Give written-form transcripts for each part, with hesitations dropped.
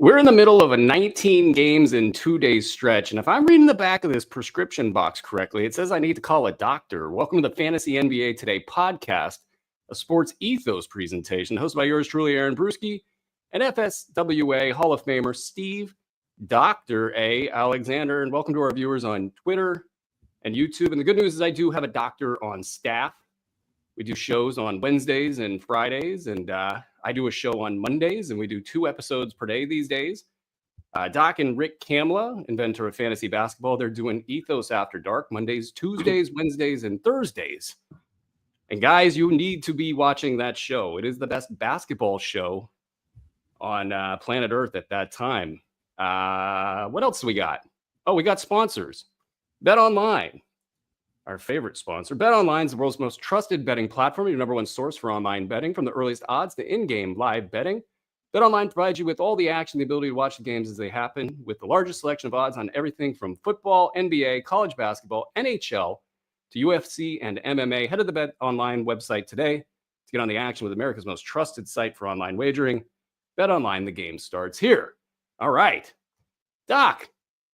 We're in the middle of a 19 games in 2 days stretch. And if I'm reading the back of this prescription box correctly, it says I need to call a doctor. Welcome to the Fantasy NBA Today podcast, a sports ethos presentation hosted by yours truly, Aaron Bruski, and FSWA Hall of Famer Steve Dr. A. Alexander. And welcome to our viewers on Twitter and YouTube. And the good news is I do have a doctor on staff. We do shows on Wednesdays and Fridays, and I do a show on Mondays, and we do 2 episodes per day these days. Doc and Rick Kamla, inventor of fantasy basketball, they're doing Ethos After Dark, Mondays, Tuesdays, Wednesdays, and Thursdays. And guys, you need to be watching that show. It is the best basketball show on planet Earth at that time. What else do we got? Oh, we got sponsors. Bet Online. Our favorite sponsor. BetOnline is the world's most trusted betting platform, your number one source for online betting. From the earliest odds to in-game live betting, BetOnline provides you with all the action, the ability to watch the games as they happen, with the largest selection of odds on everything from football, NBA, college basketball, NHL, to UFC and MMA. Head to the BetOnline website today to get on the action with America's most trusted site for online wagering. BetOnline, the game starts here. All right. Doc,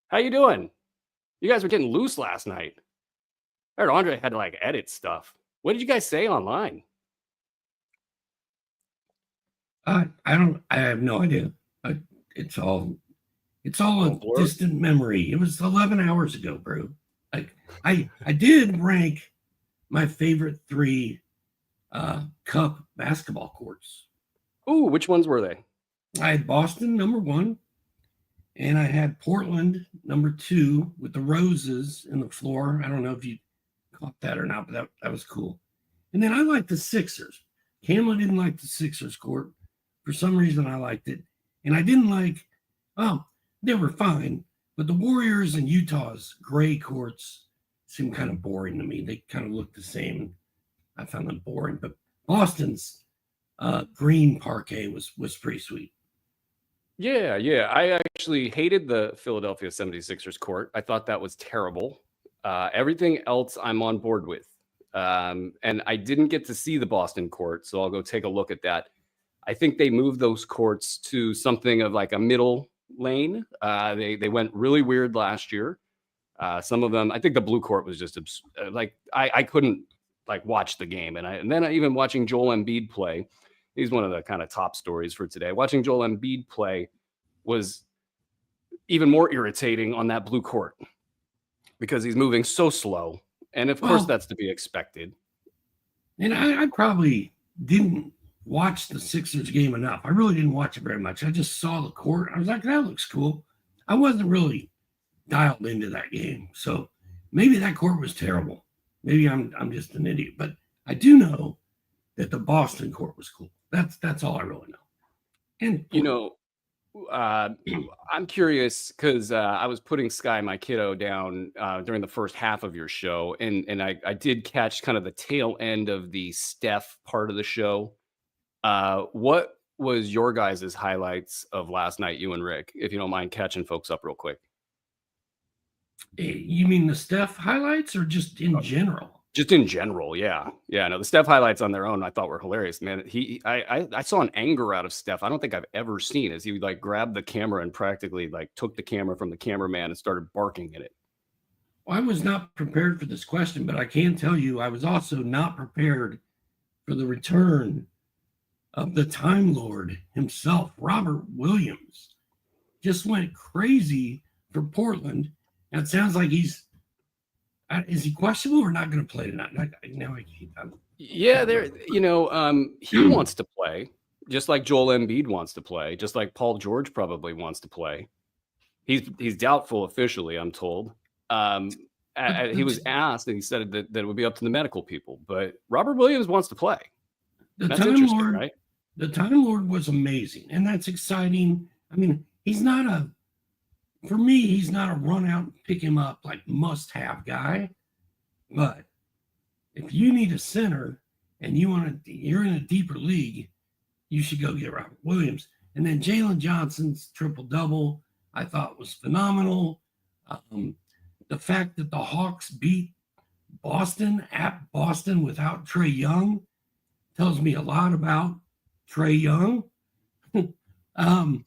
how you doing? You guys were getting loose last night. I heard Andre had to edit stuff. What did you guys say online? I have no idea. It's all a distant memory. It was 11 hours ago, bro. I did rank my favorite 3 Cup basketball courts. Ooh, which ones were they? I had Boston number 1, and I had Portland number 2 with the roses in the floor. I don't know if you caught that or not, but that was cool. And then I liked the Sixers. Kamla didn't like the Sixers court. For some reason, I liked it. And I didn't like, they were fine, but the Warriors and Utah's gray courts seemed kind of boring to me. They kind of looked the same. I found them boring, but Boston's green parquet was pretty sweet. Yeah. I actually hated the Philadelphia 76ers court. I thought that was terrible. Everything else I'm on board with. And I didn't get to see the Boston court, so I'll go take a look at that. I think they moved those courts to something of like a middle lane. They went really weird last year. Some of them, I think the blue court was just I couldn't watch the game. And then even watching Joel Embiid play, he's one of the kind of top stories for today. Watching Joel Embiid play was even more irritating on that blue court, because he's moving so slow. And of course, that's to be expected. And I probably didn't watch the Sixers game enough. I really didn't watch it very much. I just saw the court. I was like, that looks cool. I wasn't really dialed into that game. So maybe that court was terrible. Maybe I'm just an idiot. But I do know that the Boston court was cool. That's all I really know. And I'm curious because I was putting Sky, my kiddo, down during the first half of your show, and I did catch kind of the tail end of the Steph part of the show. What was your guys' highlights of last night, you and Rick, if you don't mind catching folks up real quick? You mean the Steph highlights or just in general? Just in general, yeah. No, the Steph highlights on their own I thought were hilarious, man. I saw an anger out of Steph I don't think I've ever seen, as he grabbed the camera and practically took the camera from the cameraman and started barking at it. Well, I was not prepared for this question, but I can tell you I was also not prepared for the return of the Time Lord himself. Robert Williams just went crazy for Portland. And it sounds like is he questionable or not going to play tonight? Yeah, he wants to play, just like Joel Embiid wants to play, just like Paul George probably wants to play. He's doubtful officially, I'm told. He was asked, and he said that it would be up to the medical people. But Robert Williams wants to play. That's interesting, right? The Time Lord was amazing, and that's exciting. I mean, he's not a run out and pick him up must-have guy. But if you need a center and you're in a deeper league, you should go get Robert Williams. And then Jalen Johnson's triple-double I thought was phenomenal. The fact that the Hawks beat Boston at Boston without Trae Young tells me a lot about Trae Young. The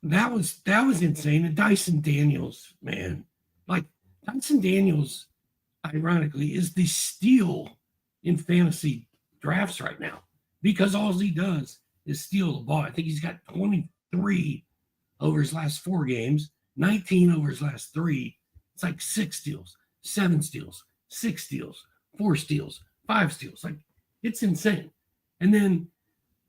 that was insane. And Dyson Daniels, man, like Dyson Daniels, ironically, is the steal in fantasy drafts right now because all he does is steal the ball. I think he's got 23 over his last 4 games, 19 over his last 3. It's like 6 steals, 7 steals, 6 steals, 4 steals, 5 steals. Like it's insane. And then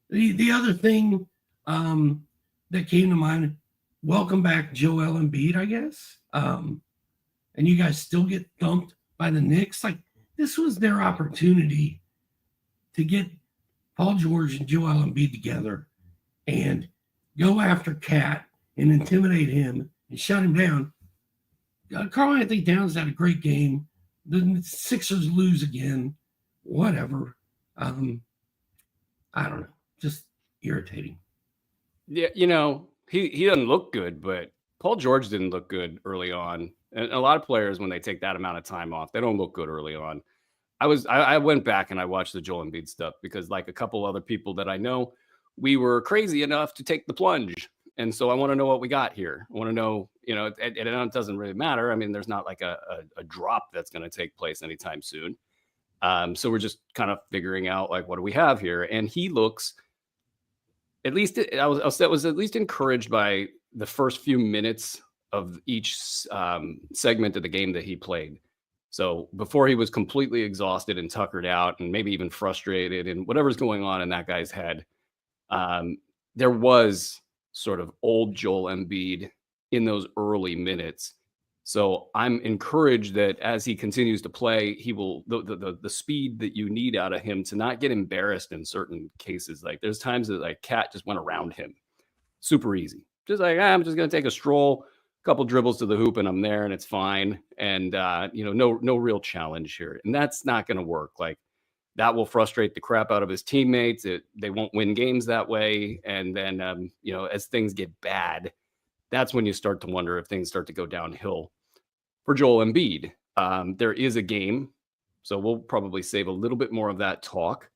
the other thing that came to mind, welcome back Joel Embiid, I guess. And you guys still get thumped by the Knicks. Like this was their opportunity to get Paul George and Joel Embiid together and go after Cat and intimidate him and shut him down. Karl-Anthony Towns had a great game. The Sixers lose again. Whatever. I don't know. Just irritating. Yeah, he doesn't look good, but Paul George didn't look good early on. And a lot of players, when they take that amount of time off, they don't look good early on. I went back and I watched the Joel Embiid stuff because, like a couple other people that I know, we were crazy enough to take the plunge. And so I want to know what we got here. I want to know, it doesn't really matter. I mean, there's not like a drop that's going to take place anytime soon. So we're just kind of figuring out like, what do we have here? And he looks, at least I was at least encouraged by the first few minutes of each segment of the game that he played. So before he was completely exhausted and tuckered out and maybe even frustrated and whatever's going on in that guy's head, there was sort of old Joel Embiid in those early minutes. So I'm encouraged that as he continues to play, he will the speed that you need out of him to not get embarrassed in certain cases. Like there's times that like Cat just went around him super easy. Just like, I'm just going to take a stroll, couple dribbles to the hoop and I'm there and it's fine. And, no real challenge here. And that's not going to work. Like that will frustrate the crap out of his teammates. They won't win games that way. And then, as things get bad, that's when you start to wonder if things start to go downhill for Joel Embiid. There is a game, so we'll probably save a little bit more of that talk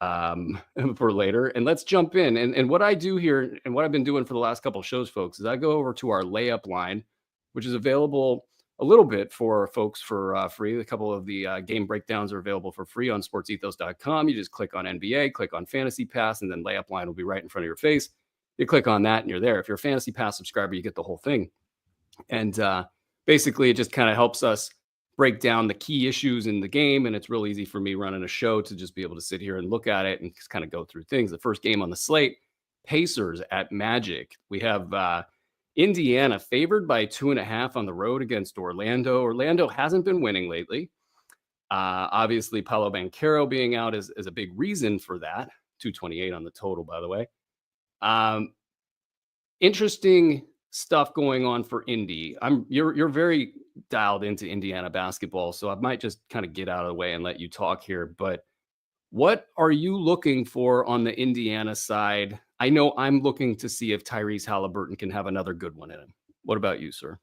for later. And let's jump in. And what I do here and what I've been doing for the last couple of shows, folks, is I go over to our layup line, which is available a little bit for folks for free. A couple of the game breakdowns are available for free on sportsethos.com. You just click on NBA, click on Fantasy Pass, and then layup line will be right in front of your face. You click on that and you're there. If you're a Fantasy Pass subscriber, you get the whole thing. And basically, it just kind of helps us break down the key issues in the game. And it's real easy for me running a show to just be able to sit here and look at it and just kind of go through things. The first game on the slate, Pacers at Magic. We have Indiana favored by 2.5 on the road against Orlando. Orlando hasn't been winning lately. Obviously, Paolo Banchero being out is a big reason for that. 228 on the total, by the way. Interesting stuff going on for Indy. You're very dialed into Indiana basketball, so I might just kind of get out of the way and let you talk here. But what are you looking for on the Indiana side? I know I'm looking to see if Tyrese Halliburton can have another good one in him. What about you, sir?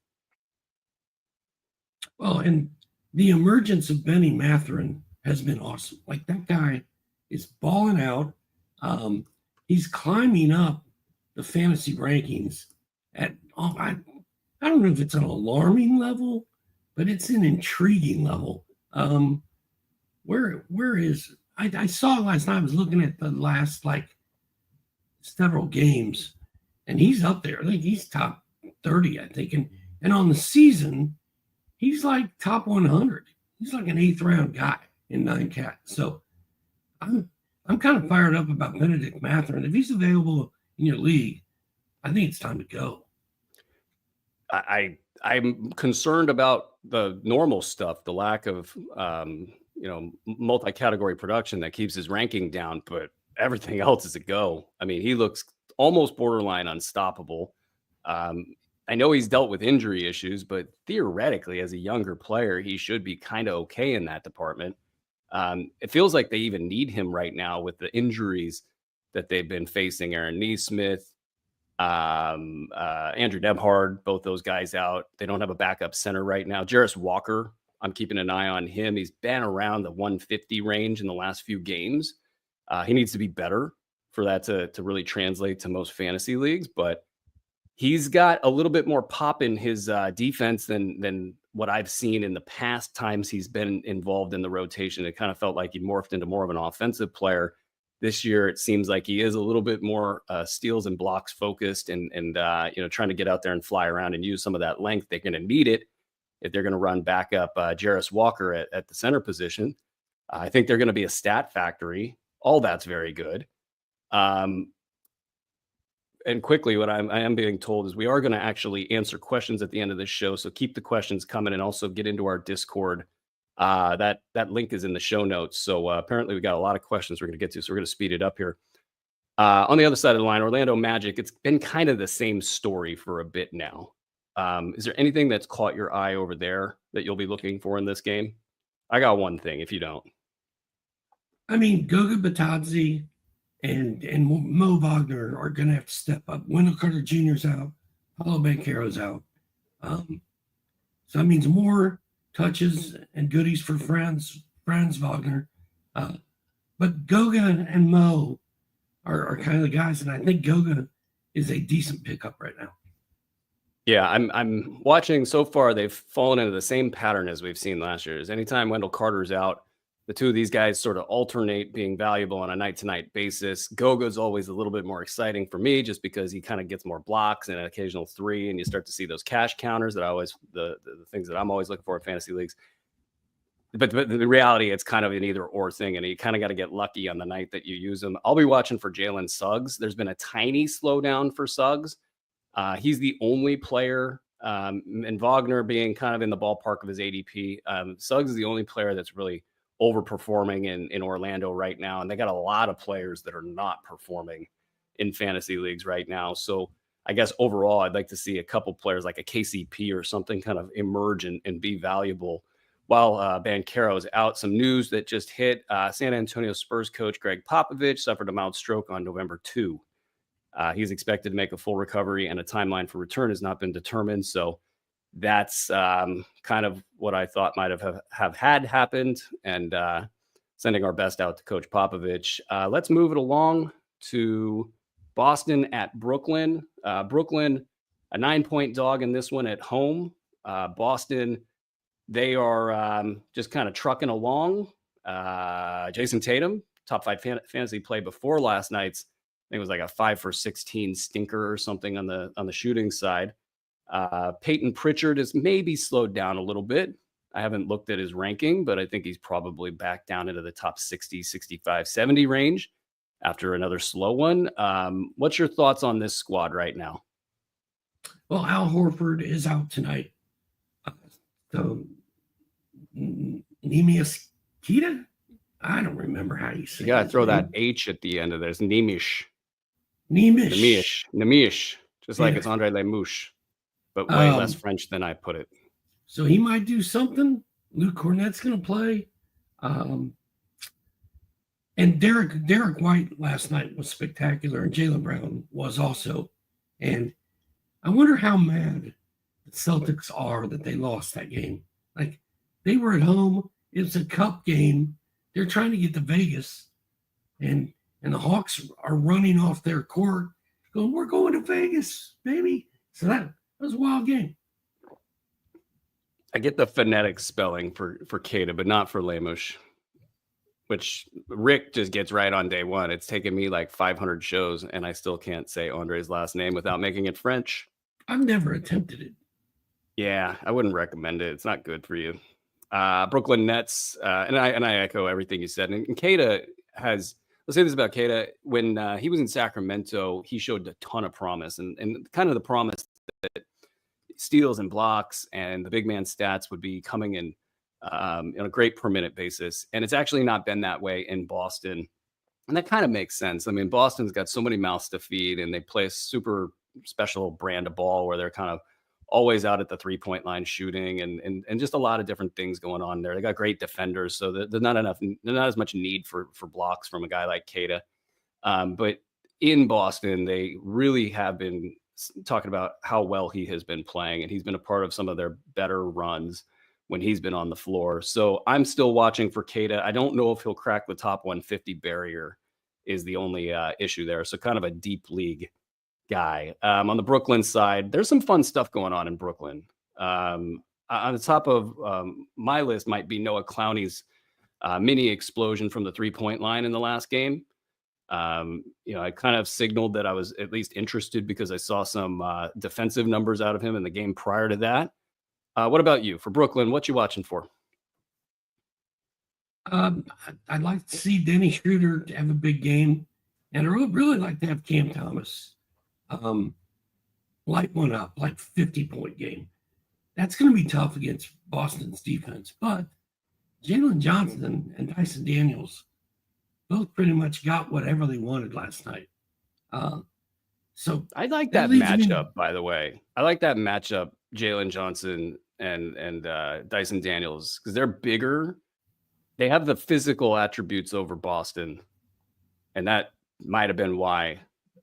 Well, and the emergence of Benny Mathurin has been awesome. Like that guy is balling out. He's climbing up the fantasy rankings at, I don't know if it's an alarming level, but it's an intriguing level. Where is, I saw last night, I was looking at the last like several games, and he's up there. I think he's top 30, I think. And on the season, he's like top 100. He's like an 8th round guy in 9 cat. So I'm kind of fired up about Benedict Mathurin. If he's available in your league, I think it's time to go. I'm concerned about the normal stuff, the lack of multi-category production that keeps his ranking down, but everything else is a go. I mean, he looks almost borderline unstoppable. I know he's dealt with injury issues, but theoretically, as a younger player, he should be kind of okay in that department. It feels like they even need him right now with the injuries that they've been facing. Aaron Nesmith, Andrew Nebhard, both those guys out. They don't have a backup center right now. Jarris Walker, I'm keeping an eye on him. He's been around the 150 range in the last few games. He needs to be better for that to really translate to most fantasy leagues, but he's got a little bit more pop in his defense than what I've seen in the past times he's been involved in the rotation. It kind of felt like he morphed into more of an offensive player. This year, it seems like he is a little bit more steals and blocks focused, and trying to get out there and fly around and use some of that length. They're going to need it if they're going to run back up Jarris Walker at the center position. I think they're going to be a stat factory. All that's very good. And quickly, what I am being told is we are going to actually answer questions at the end of this show. So keep the questions coming, and also get into our Discord. That link is in the show notes. So apparently we got a lot of questions we're going to get to. So we're going to speed it up here. On the other side of the line, Orlando Magic, it's been kind of the same story for a bit now. Is there anything that's caught your eye over there that you'll be looking for in this game? I got one thing if you don't. I mean, Goga Batadze and Mo Wagner are going to have to step up. Wendell Carter Jr.'s out. Paulo Banchero's out. So that means more touches and goodies for Franz Wagner. But Goga and Mo are kind of the guys, and I think Goga is a decent pickup right now. Yeah, I'm watching so far. They've fallen into the same pattern as we've seen last year. Is anytime Wendell Carter's out, the two of these guys sort of alternate being valuable on a night-to-night basis. Goga's always a little bit more exciting for me just because he kind of gets more blocks and an occasional three, and you start to see those cash counters that the things that I'm always looking for in fantasy leagues. But the reality, it's kind of an either-or thing, and you kind of got to get lucky on the night that you use them. I'll be watching for Jalen Suggs. There's been a tiny slowdown for Suggs. He's the only player, and Wagner being kind of in the ballpark of his ADP. Suggs is the only player that's really overperforming in Orlando right now. And they got a lot of players that are not performing in fantasy leagues right now. So I guess overall, I'd like to see a couple players like a KCP or something kind of emerge and be valuable while Banchero is out. Some news that just hit: San Antonio Spurs coach Greg Popovich suffered a mild stroke on November 2. He's expected to make a full recovery, and a timeline for return has not been determined. So that's kind of what I thought might have had happened, and sending our best out to Coach Popovich. Let's move it along to Boston at Brooklyn. Brooklyn, a 9-point dog in this one at home. Boston, they are just kind of trucking along. Jason Tatum, top 5 fantasy play before last night's. I think it was like a 5 for 16 stinker or something on the shooting side. Peyton Pritchard is maybe slowed down a little bit. I haven't looked at his ranking, but I think he's probably back down into the top 60, 65, 70 range after another slow one. What's your thoughts on this squad right now? Well, Al Horford is out tonight. So Nemius Kita? I don't remember how you say it. You got to throw that H at the end of this. Nemish. Just like it's Andre Lemouche, but way less French than I put it. So he might do something. Luke Cornett's going to play. And Derek White last night was spectacular, and Jaylen Brown was also. And I wonder how mad the Celtics are that they lost that game. Like, they were at home. It was a cup game. They're trying to get to Vegas, and the Hawks are running off their court going, "We're going to Vegas, baby." So that was a wild game. I get the phonetic spelling for Keita, but not for Lemouche, which Rick just gets right on day one. It's taken me like 500 shows, and I still can't say Andre's last name without making it French. I've never attempted it. Yeah, I wouldn't recommend it. It's not good for you. Brooklyn Nets, and I echo everything you said. And Keita has, let's say this about Keita, when he was in Sacramento, he showed a ton of promise, and kind of the promise that steals and blocks and the big man stats would be coming in on a great per minute basis. And it's actually not been that way in Boston. And that kind of makes sense. I mean, Boston's got so many mouths to feed, and they play a super special brand of ball where they're kind of always out at the 3-point line shooting, and just a lot of different things going on there. They got great defenders, so there's not as much need for blocks from a guy like Keita. But in Boston, they really have been talking about how well he has been playing, and he's been a part of some of their better runs when he's been on the floor. So I'm still watching for Keita. I don't know if he'll crack the top 150 barrier is the only issue there. So kind of a deep league guy. On the Brooklyn side, there's some fun stuff going on in Brooklyn. On the top of my list might be Noah Clowney's mini explosion from the 3-point line in the last game. I kind of signaled that I was at least interested because I saw some defensive numbers out of him in the game prior to that. What about you? For Brooklyn, what you watching for? I'd like to see Denny Schroeder have a big game, and I would really like to have Cam Thomas light one up, like 50-point game. That's going to be tough against Boston's defense, but Jalen Johnson and Dyson Daniels both pretty much got whatever they wanted last night. So I like that matchup, by the way. I like that matchup, Jalen Johnson and Dyson Daniels, because they're bigger. They have the physical attributes over Boston, and that might have been why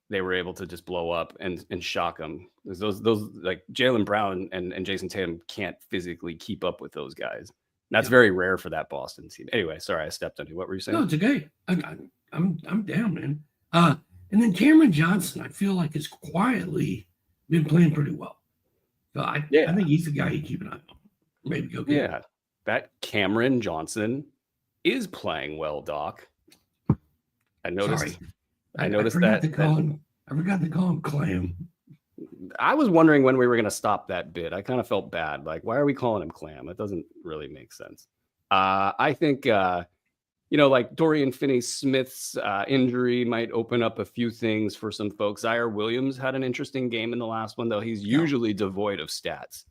they were able to just blow up and shock them. Those like Jaylen Brown and Jason Tatum can't physically keep up with those guys. That's very rare for that Boston team. Anyway, sorry, I stepped on you. What were you saying? No, it's okay. I'm down, man. And then Cameron Johnson, I feel like has quietly been playing pretty well. So I think he's the guy you keep an eye on. Maybe go get him. That Cameron Johnson is playing well, Doc. I noticed. Sorry. I noticed I forgot to call him Clam. I was wondering when we were going to stop that bit. I kind of felt bad. Like, why are we calling him Clam? It doesn't really make sense. I think, like Dorian Finney-Smith's injury might open up a few things for some folks. Zaire Williams had an interesting game in the last one, though. He's usually devoid of stats.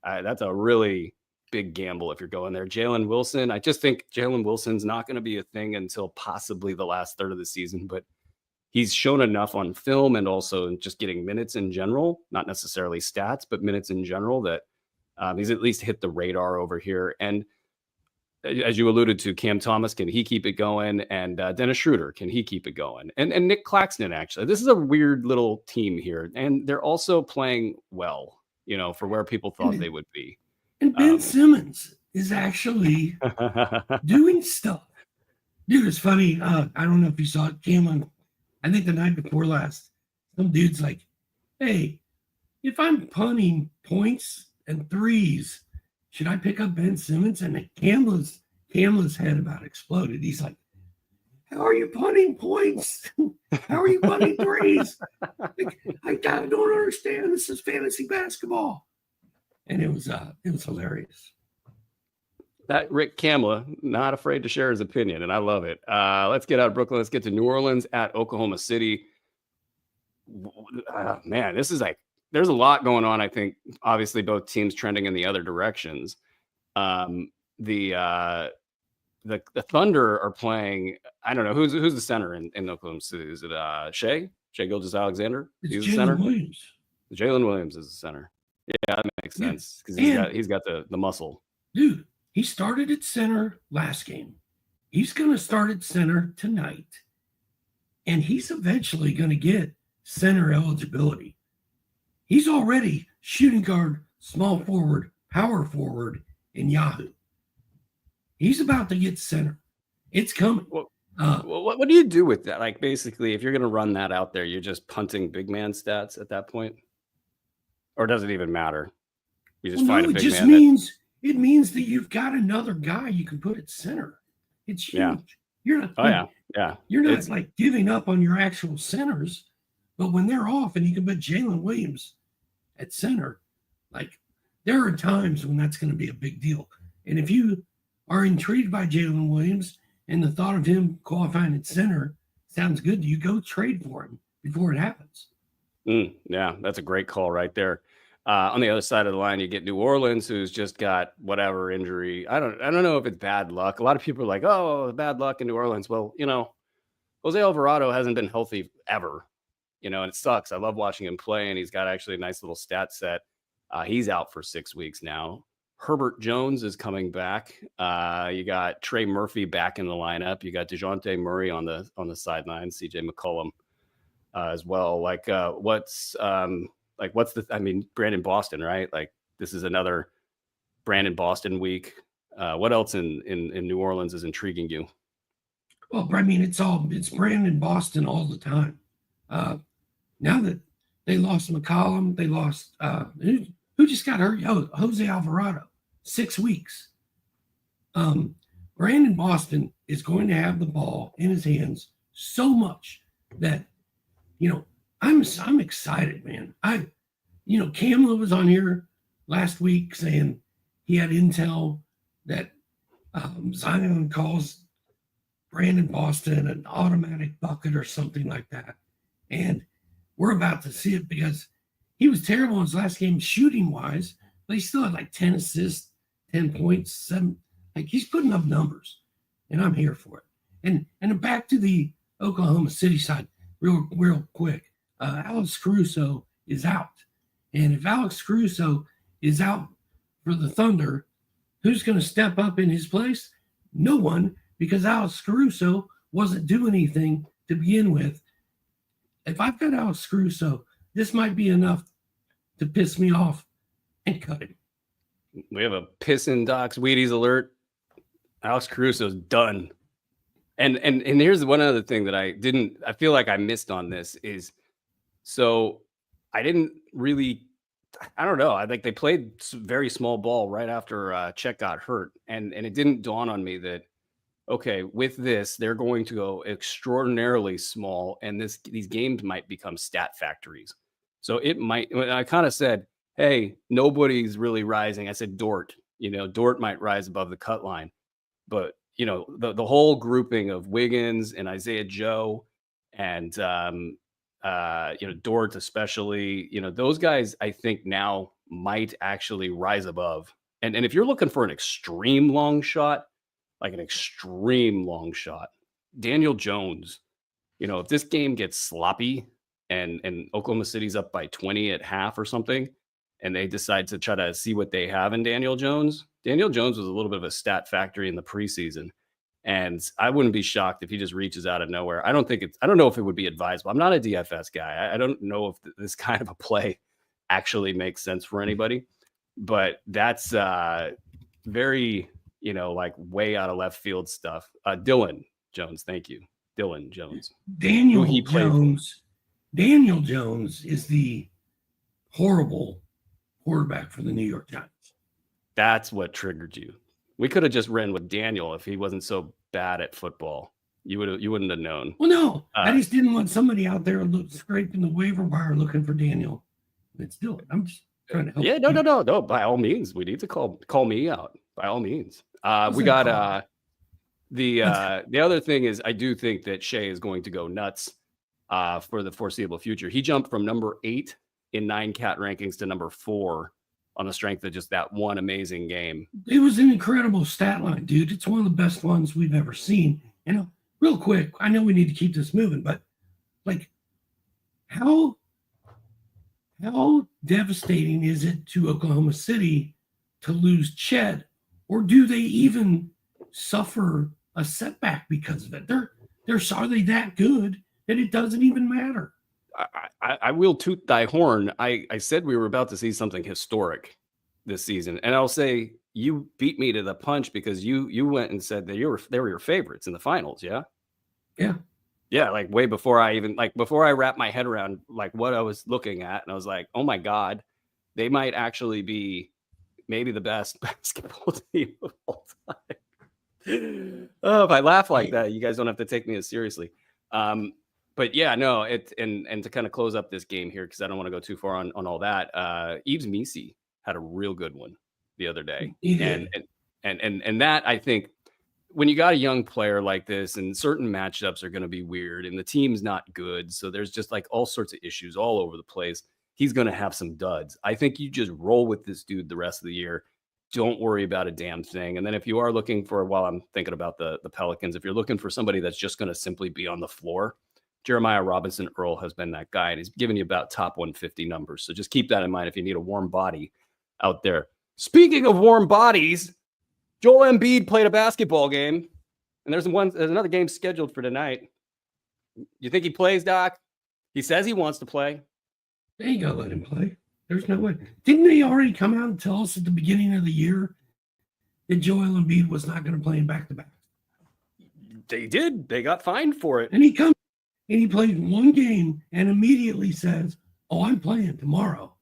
That's a really big gamble if you're going there. Jalen Wilson, I just think Jalen Wilson's not going to be a thing until possibly the last third of the season, but he's shown enough on film and also just getting minutes in general, not necessarily stats, but minutes in general, that he's at least hit the radar over here. And as you alluded to, Cam Thomas, can he keep it going? And Dennis Schroeder, can he keep it going? And Nick Claxton, actually. This is a weird little team here. And they're also playing well, for where people thought they would be. And Ben Simmons is actually doing stuff. Dude, it's funny. I don't know if you saw it, Cam, I think the night before last, some dude's like, hey, if I'm punting points and threes, should I pick up Ben Simmons? And Kamla's head about exploded. He's like, how are you punting points? How are you punting threes? I don't understand. This is fantasy basketball. And it was hilarious. That Rick Kamla, not afraid to share his opinion, and I love it. Let's get out of Brooklyn. Let's get to New Orleans at Oklahoma City. Man, this is there's a lot going on. I think obviously both teams trending in the other directions. The Thunder are playing. I don't know who's the center in Oklahoma City. Is it Shai Gilgeous-Alexander? He's the center. Williams. Jalen Williams is the center. Yeah, that makes sense because he's got the muscle. Dude, he started at center last game. He's going to start at center tonight, and he's eventually going to get center eligibility. He's already shooting guard, small forward, power forward in Yahoo. He's about to get center. It's coming. Well, what do you do with that? Like, basically, if you're going to run that out there, you're just punting big man stats at that point? Or does it even matter? You just find a big man. It means that you've got another guy you can put at center. It's huge. Yeah. You're not. You're not like giving up on your actual centers, but when they're off and you can put Jalen Williams at center, like there are times when that's going to be a big deal. And if you are intrigued by Jalen Williams and the thought of him qualifying at center sounds good to you, go trade for him before it happens. Yeah, that's a great call right there. On the other side of the line, you get New Orleans, who's just got whatever injury. I don't know if it's bad luck. A lot of people are like, "Oh, bad luck in New Orleans." Well, Jose Alvarado hasn't been healthy ever, and it sucks. I love watching him play, and he's got actually a nice little stat set. He's out for 6 weeks now. Herbert Jones is coming back. You got Trey Murphy back in the lineup. You got DeJounte Murray on the sideline. CJ McCollum as well. Brandon Boston, right? Like, this is another Brandon Boston week. What else in New Orleans is intriguing you? Well, I mean, it's Brandon Boston all the time. Now that they lost McCollum, they lost who just got hurt? Oh, Jose Alvarado, 6 weeks. Brandon Boston is going to have the ball in his hands so much that, I'm excited, man. Kamla was on here last week saying he had intel that Zion calls Brandon Boston an automatic bucket or something like that. And we're about to see it because he was terrible in his last game shooting wise, but he still had like 10 assists, 10 points, 7. Like he's putting up numbers, and I'm here for it. And back to the Oklahoma City side, real quick. Alex Caruso is out. And if Alex Caruso is out for the Thunder, who's going to step up in his place? No one, because Alex Caruso wasn't doing anything to begin with. If I've got Alex Caruso, this might be enough to piss me off and cut him. We have a pissin' Docs Wheaties alert. Alex Caruso's done. And here's one other thing that I feel like I missed on this is, so I didn't really, I don't know. I think they played very small ball right after Chet got hurt. And it didn't dawn on me that, okay, with this, they're going to go extraordinarily small, and these games might become stat factories. So it might, I kind of said, hey, nobody's really rising. I said Dort, Dort might rise above the cut line. But, the whole grouping of Wiggins and Isaiah Joe and, Dort especially, those guys, I think now might actually rise above. And if you're looking for an extreme long shot, Daniel Jones, if this game gets sloppy and Oklahoma City's up by 20 at half or something, and they decide to try to see what they have in Daniel Jones was a little bit of a stat factory in the preseason. And I wouldn't be shocked if he just reaches out of nowhere. I don't know if it would be advisable. I'm not a DFS guy. I don't know if this kind of a play actually makes sense for anybody, but that's very, way out of left field stuff. Dylan Jones. Thank you. Dylan Jones. Daniel Jones is the horrible quarterback for the New York Giants. That's what triggered you. We could have just ran with Daniel if he wasn't so bad at football. You wouldn't have known. Well, no, I just didn't want somebody out there scraping the waiver wire looking for Daniel. Let's do it. I'm just trying to help. Yeah, no. By all means, we need to call me out. By all means, we got the other thing is I do think that Shea is going to go nuts for the foreseeable future. He jumped from number 8 in 9 cat rankings to number 4 on the strength of just that one amazing game. It was an incredible stat line, dude. It's one of the best ones we've ever seen. Real quick, I know we need to keep this moving, but like, how devastating is it to Oklahoma City to lose Chet, or do they even suffer a setback because of it? Are they that good that it doesn't even matter? I will toot thy horn. I said we were about to see something historic this season, and I'll say you beat me to the punch because you went and said that they were your favorites in the finals. Yeah. Like way before I wrapped my head around like what I was looking at, and I was like, oh my god, they might actually be maybe the best basketball team of all time. Oh, if I laugh like that, you guys don't have to take me as seriously. But yeah, no, and to kind of close up this game here, because I don't want to go too far on all that. Yves Missi had a real good one the other day. And that, I think, when you got a young player like this, and certain matchups are going to be weird, and the team's not good, so there's just like all sorts of issues all over the place. He's going to have some duds. I think you just roll with this dude the rest of the year. Don't worry about a damn thing. And then if you are looking for, while I'm thinking about the Pelicans, if you're looking for somebody that's just going to simply be on the floor, Jeremiah Robinson Earl has been that guy, and he's giving you about top 150 numbers. So just keep that in mind if you need a warm body out there. Speaking of warm bodies, Joel Embiid played a basketball game, and there's another game scheduled for tonight. You think he plays, Doc? He says he wants to play. They ain't gonna let him play. There's no way. Didn't they already come out and tell us at the beginning of the year that Joel Embiid was not going to play in back-to-back? They did. They got fined for it. And he comes and he plays one game and immediately says, "Oh, I'm playing tomorrow."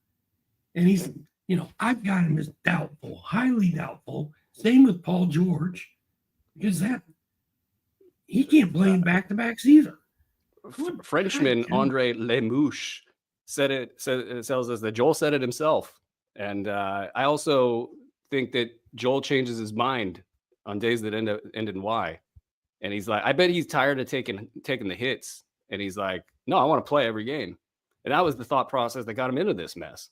And he's, I've got him as doubtful, highly doubtful. Same with Paul George, because he can't play in back-to-backs either. Frenchman Andre Lemouche tells us that Joel said it himself. And I also think that Joel changes his mind on days that end in Y. And he's like, I bet he's tired of taking the hits. And he's like, no, I want to play every game. And that was the thought process that got him into this mess.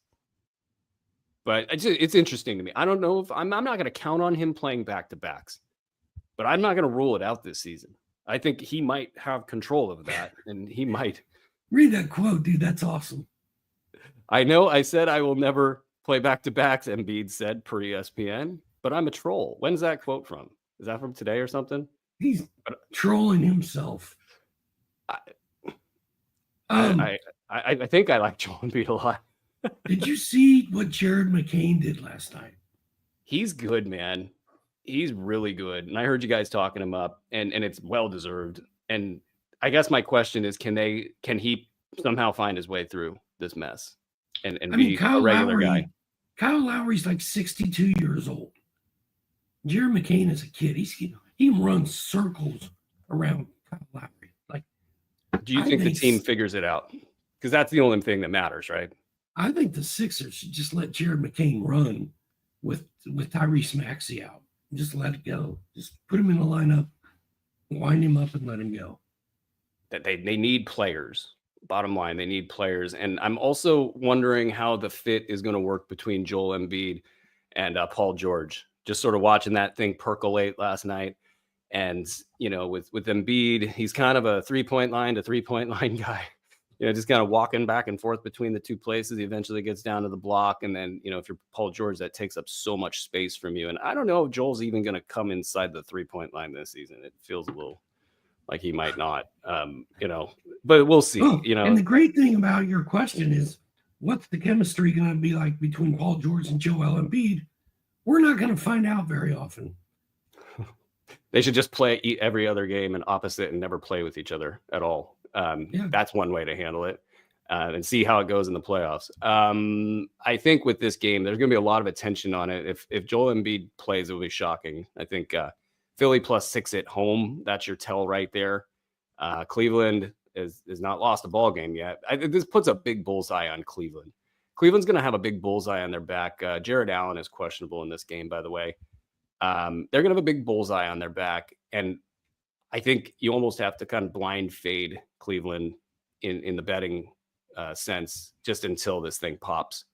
But it's interesting to me. I don't know if I'm not going to count on him playing back-to-backs, but I'm not going to rule it out this season. I think he might have control of that, and he might. Read that quote, dude. That's awesome. I know I said I will never play back-to-backs, Embiid said per ESPN, but I'm a troll. When's that quote from? Is that from today or something? He's trolling himself. I think I like Joel Embiid a lot. Did you see what Jared McCain did last night? He's good, man. He's really good. And I heard you guys talking him up, and it's well-deserved. And I guess my question is, can he somehow find his way through this mess and be a regular guy? Kyle Lowry's like 62 years old. Jared McCain is a kid. He can run circles around Kyle Lowry. Like, do you think the team figures it out? Because that's the only thing that matters, right? I think the Sixers should just let Jared McCain run with Tyrese Maxey out. Just let it go. Just put him in the lineup, wind him up, and let him go. That they need players. Bottom line, they need players. And I'm also wondering how the fit is going to work between Joel Embiid and Paul George. Just sort of watching that thing percolate last night. And, with Embiid, he's kind of a three-point line guy. Just kind of walking back and forth between the two places. He eventually gets down to the block. And then, if you're Paul George, that takes up so much space from you. And I don't know if Joel's even going to come inside the three-point line this season. It feels a little like he might not, but we'll see. And the great thing about your question is, what's the chemistry going to be like between Paul George and Joel Embiid? We're not going to find out very often. They should just play every other game and opposite and never play with each other at all. That's one way to handle it, and see how it goes in the playoffs. I think with this game, there's going to be a lot of attention on it. If Joel Embiid plays, it will be shocking. I think Philly +6 at home, that's your tell right there. Cleveland is not lost a ball game yet. This puts a big bullseye on Cleveland. Cleveland's going to have a big bullseye on their back. Jared Allen is questionable in this game, by the way. They're going to have a big bullseye on their back, and I think you almost have to kind of blind fade Cleveland in the betting sense just until this thing pops.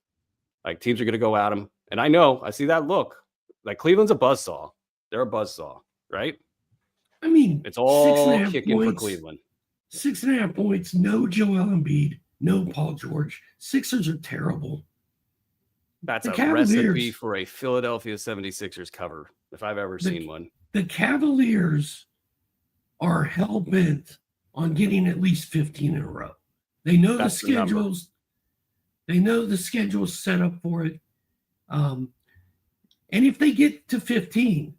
Like, teams are going to go at them. And I see that look. Like, Cleveland's a buzzsaw. They're a buzzsaw, right? I mean, it's all kicking for Cleveland. 6.5 points, no Joel Embiid, no Paul George. Sixers are terrible. That's a recipe for a Philadelphia 76ers cover, if I've ever seen one. The Cavaliers are hell-bent on getting at least 15 in a row. They know the schedules. They know the schedule's set up for it. And if they get to 15,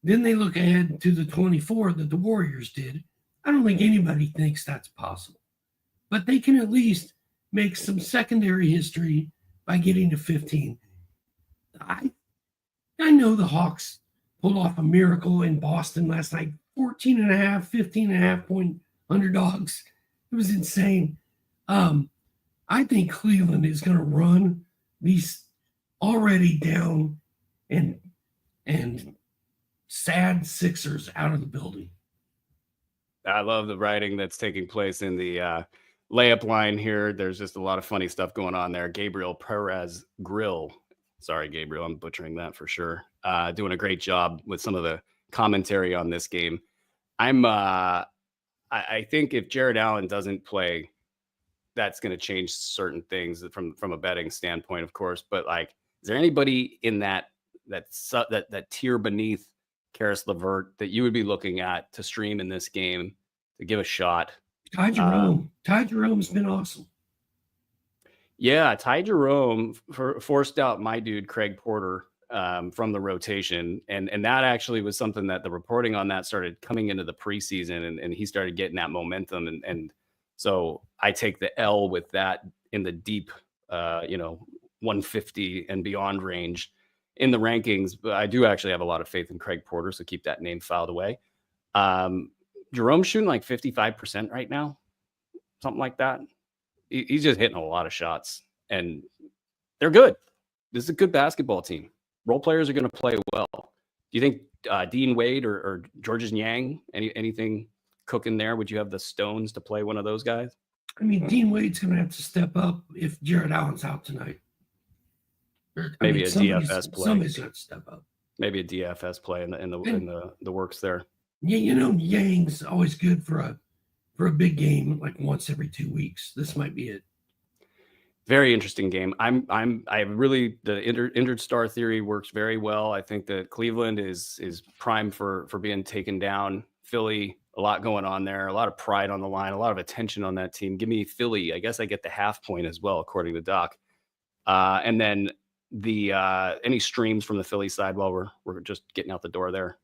then they look ahead to the 24 that the Warriors did. I don't think anybody thinks that's possible. But they can at least make some secondary history by getting to 15. I know the Hawks pulled off a miracle in Boston last night. 14.5, 15.5 point underdogs. It was insane. I think Cleveland is going to run these already down and sad Sixers out of the building. I love the writing that's taking place in the layup line here. There's just a lot of funny stuff going on there. Gabriel Perez Grill. Sorry, Gabriel, I'm butchering that for sure. Doing a great job with some of the commentary on this game. I think if Jared Allen doesn't play, that's going to change certain things from a betting standpoint, of course. But like, is there anybody in that tier beneath Karis LeVert that you would be looking at to stream in this game to give a shot? Ty Jerome. Ty Jerome's been awesome. Yeah, Ty Jerome forced out my dude Craig Porter from the rotation. And that actually was something that the reporting on that started coming into the preseason, and he started getting that momentum. And so I take the L with that in the deep, 150 and beyond range in the rankings. But I do actually have a lot of faith in Craig Porter, so keep that name filed away. Jerome's shooting like 55% right now, something like that. He's just hitting a lot of shots, and they're good. This is a good basketball team. Role players are going to play well. Do you think Dean Wade or Georges Niang, anything cooking there? Would you have the stones to play one of those guys? I mean, Dean Wade's going to have to step up if Jared Allen's out tonight. Maybe a DFS play. Somebody's going to step up. Maybe a DFS play in the works there. Yeah, Yang's always good for a big game, like once every 2 weeks. This might be it. Very interesting game. The injured star theory works very well. I think that Cleveland is primed for being taken down. Philly, a lot going on there, a lot of pride on the line, a lot of attention on that team. Give me Philly. I guess I get the half point as well, according to Doc. And then the any streams from the Philly side while we're just getting out the door there.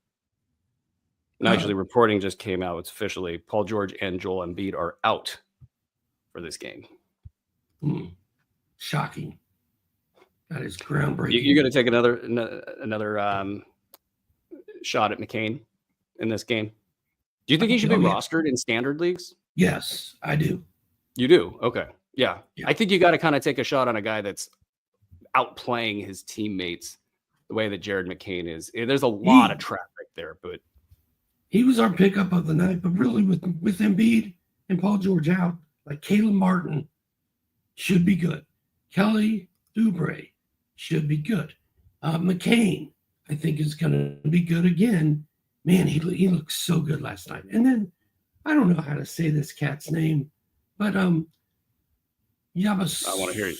And actually, reporting just came out. It's officially Paul George and Joel Embiid are out for this game. Shocking. That is groundbreaking. You're going to take another shot at McCain in this game. Do you think he should be rostered in standard leagues? Yes, I do. You do? Okay. Yeah. I think you got to kind of take a shot on a guy that's outplaying his teammates the way that Jared McCain is. There's a lot of traffic there, but he was our pickup of the night. But really, with Embiid and Paul George out, like Caleb Martin should be good. Kelly Oubre should be good. McCain, I think, is going to be good again. Man, he looked so good last night. And then, I don't know how to say this cat's name, but I want to hear it.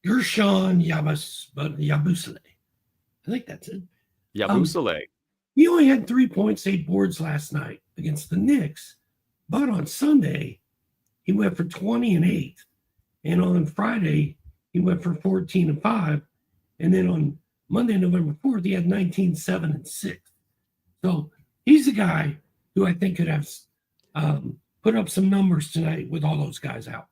Gershon Yabusele. I think that's it. Yabusele. He only had 3 points, 8 boards last night against the Knicks. But on Sunday, he went for 20 and 8. And on Friday, he went for 14 and 5. And then on Monday, November 4th, he had 19, 7, and 6. So he's a guy who I think could have put up some numbers tonight with all those guys out.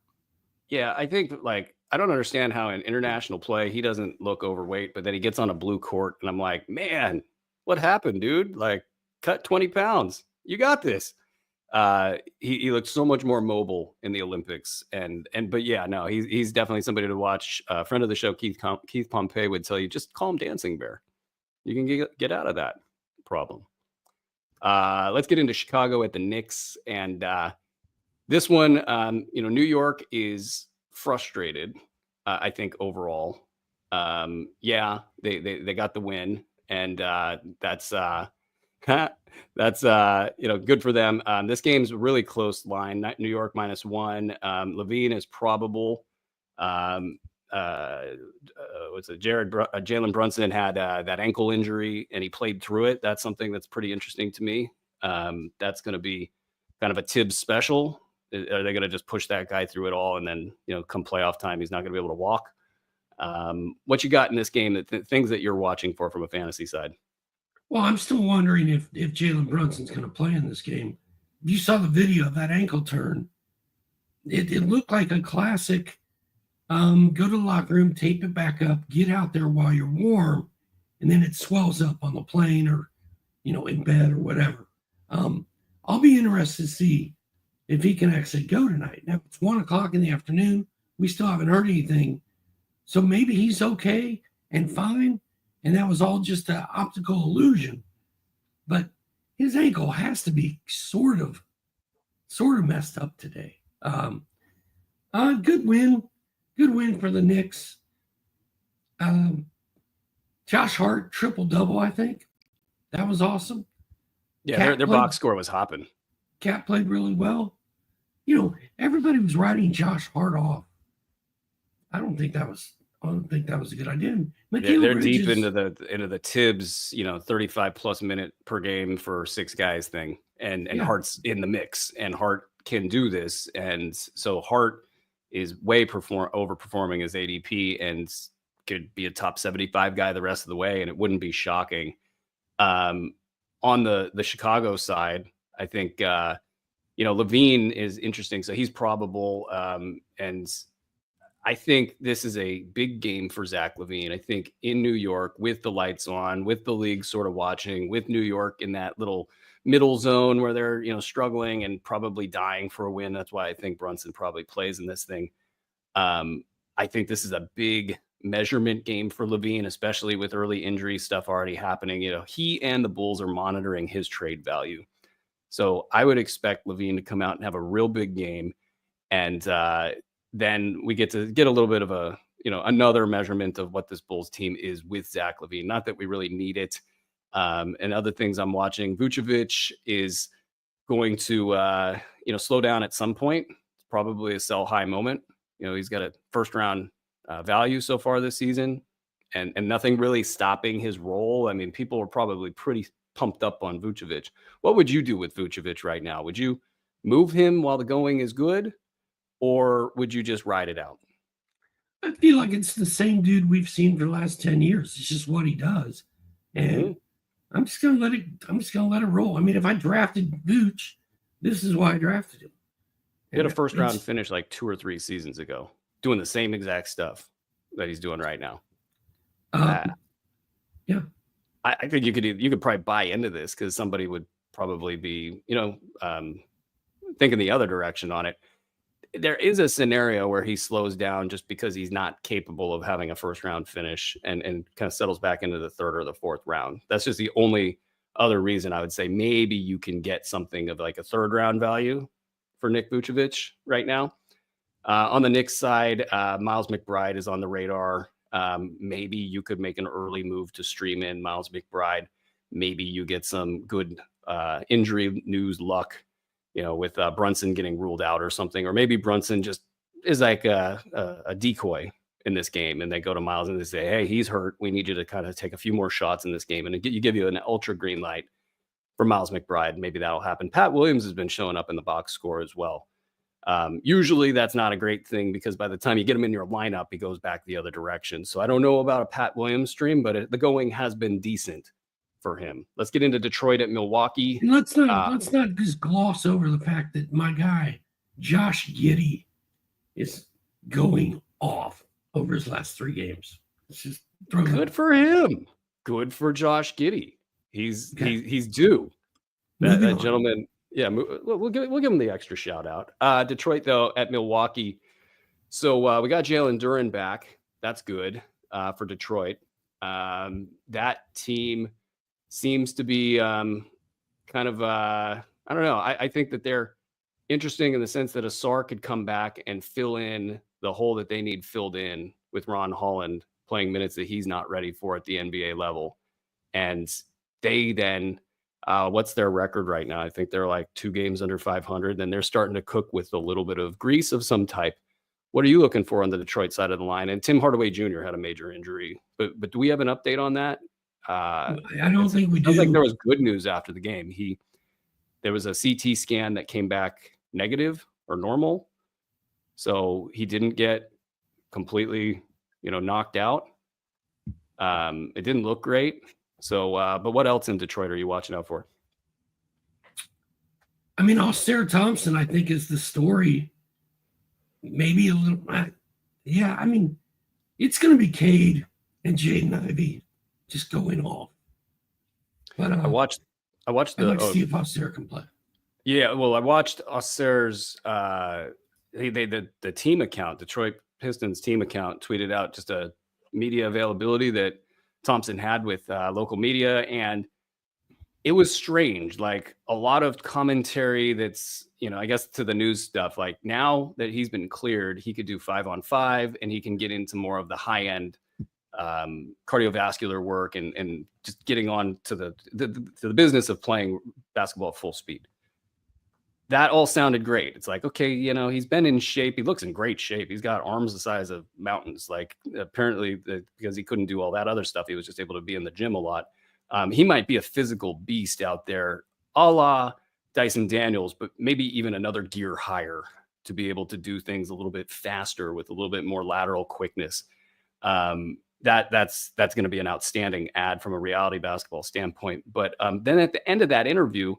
Yeah, I think, I don't understand how in international play he doesn't look overweight, but then he gets on a blue court, and I'm like, man, what happened, dude? Cut 20 pounds. You got this. He looked so much more mobile in the Olympics, but yeah, no, he's definitely somebody to watch. A friend of the show, Keith Pompey, would tell you, just call him Dancing Bear. You can get out of that problem. Let's get into Chicago at the Knicks, and this one, New York is frustrated. I think overall, they got the win, and that's good for them. This game's a really close line. New York -1. Levine is probable. Jalen Brunson had that ankle injury, and he played through it. That's something that's pretty interesting to me. That's going to be kind of a Tibbs special. Are they going to just push that guy through it all, and then come playoff time, he's not going to be able to walk? What you got in this game? Things that you're watching for from a fantasy side? Well, I'm still wondering if Jalen Brunson's going to play in this game. You saw the video of that ankle turn. It looked like a classic go to the locker room, tape it back up, get out there while you're warm, and then it swells up on the plane or, in bed or whatever. I'll be interested to see if he can actually go tonight. Now, it's 1:00 in the afternoon. We still haven't heard anything. So maybe he's okay and fine, and that was all just an optical illusion. But his ankle has to be sort of messed up today. Good win for the Knicks. Josh Hart, triple-double, I think. That was awesome. Yeah, their box score was hopping. Cat played really well. Everybody was writing Josh Hart off. I don't think that was a good idea. They're deep into the Tibbs, 35+ minute per game for 6 guys thing, and Hart's in the mix, and Hart can do this, and so Hart is way overperforming his ADP, and could be a top 75 guy the rest of the way, and it wouldn't be shocking. On the Chicago side, I think Levine is interesting. So he's probable, and I think this is a big game for Zach LaVine. I think in New York, with the lights on, with the league sort of watching, with New York in that little middle zone where they're struggling and probably dying for a win. That's why I think Brunson probably plays in this thing. I think this is a big measurement game for LaVine, especially with early injury stuff already happening. He and the Bulls are monitoring his trade value. So I would expect LaVine to come out and have a real big game. And then we get to get a little bit of another measurement of what this Bulls team is with Zach LaVine. Not that we really need it. And other things I'm watching, Vucevic is going to, slow down at some point. It's probably a sell high moment. He's got a first round value so far this season and nothing really stopping his role. I mean, people are probably pretty pumped up on Vucevic. What would you do with Vucevic right now? Would you move him while the going is good, or would you just ride it out? I feel like it's the same dude we've seen for the last 10 years. It's just what he does. And I'm just gonna let it roll. I mean, if I drafted Vooch, this is why I drafted him. He had a first round finish like 2 or 3 seasons ago, doing the same exact stuff that he's doing right now. Yeah. I think you could probably buy into this because somebody would probably be, thinking the other direction on it. There is a scenario where he slows down just because he's not capable of having a first round finish and kind of settles back into the third or the fourth round. That's just the only other reason I would say maybe you can get something of like a third round value for Nick Vucevic right now. On the Knicks side, Miles McBride is on the radar. Maybe you could make an early move to stream in Miles McBride. Maybe you get some good injury news luck, with Brunson getting ruled out or something. Or maybe Brunson just is like a decoy in this game, and they go to Miles and they say, hey, he's hurt. We need you to kind of take a few more shots in this game. And give you an ultra green light for Miles McBride. Maybe that'll happen. Pat Williams has been showing up in the box score as well. Usually that's not a great thing because by the time you get him in your lineup, he goes back the other direction. So I don't know about a Pat Williams stream, but the going has been decent for him. Let's get into Detroit at Milwaukee. And let's not just gloss over the fact that my guy, Josh Giddey, is going off over his last 3 games. It's just good for him. Good for Josh Giddey. He's due. That gentleman. Yeah, we'll give him the extra shout out. Detroit, though, at Milwaukee. So we got Jalen Duren back. That's good for Detroit. That team seems to be kind of, I don't know. I think that they're interesting in the sense that Asar could come back and fill in the hole that they need filled in with Ron Holland playing minutes that he's not ready for at the NBA level. And they then... what's their record right now? I think they're like 2 games under 500. Then they're starting to cook with a little bit of grease of some type. What are you looking for on the Detroit side of the line? And Tim Hardaway Jr. had a major injury, but do we have an update on that? I don't think we do. I think there was good news after the game. There was a CT scan that came back negative or normal, so he didn't get completely, knocked out. It didn't look great. So, but what else in Detroit are you watching out for? I mean, Ausar Thompson, I think, is the story. Maybe a little, yeah. I mean, it's going to be Cade and Jaden Ivey just going off. But I watched I'd like to see if Ausar can play. Yeah, well, I watched Ausar's the team account, Detroit Pistons team account, tweeted out just a media availability that Thompson had with local media, and it was strange. Like a lot of commentary that's, I guess to the news stuff, like now that he's been cleared, he could do 5-on-5 and he can get into more of the high end cardiovascular work and just getting on to the business of playing basketball at full speed. That all sounded great. It's like, okay, he's been in shape. He looks in great shape. He's got arms the size of mountains. Like apparently because he couldn't do all that other stuff, he was just able to be in the gym a lot. He might be a physical beast out there, a la Dyson Daniels, but maybe even another gear higher to be able to do things a little bit faster with a little bit more lateral quickness. that's going to be an outstanding ad from a reality basketball standpoint. But then at the end of that interview,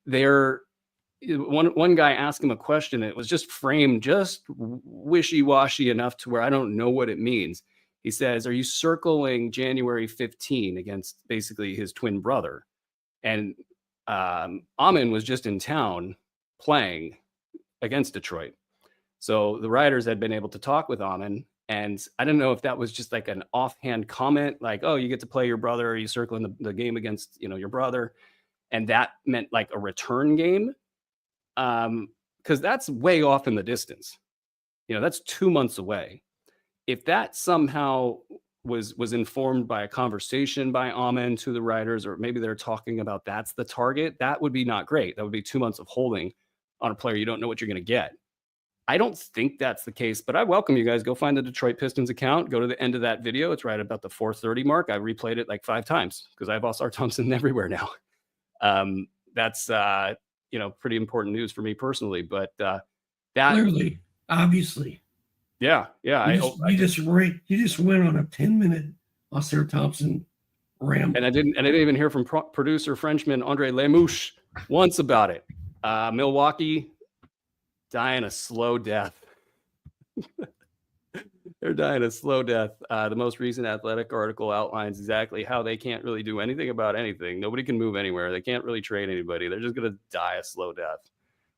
one guy asked him a question. It was just framed just wishy-washy enough to where I don't know what it means. He says, "Are you circling January 15 against basically his twin brother?" And Amin was just in town playing against Detroit. So the writers had been able to talk with Amin. And I don't know if that was just like an offhand comment, like, "Oh, you get to play your brother. Are you circling the game against, your brother?" And that meant like a return game. Because that's way off in the distance. That's 2 months away. If that somehow was informed by a conversation by Amin to the writers, or maybe they're talking about that's the target, that would be not great. That would be 2 months of holding on a player you don't know what you're going to get. I don't think that's the case, but I welcome you guys. Go find the Detroit Pistons account. Go to the end of that video. It's right about the 4:30 mark. I replayed it like 5 times because I have Ausar Thompson everywhere now. That's pretty important news for me personally. But that clearly, obviously, yeah. You just went on a 10-minute Ausar Thompson ramble, and I didn't even hear from producer Frenchman Andre Lemouche once about it. Milwaukee dying a slow death. They're dying a slow death. The most recent Athletic article outlines exactly how they can't really do anything about anything. Nobody can move anywhere. They can't really trade anybody. They're just going to die a slow death.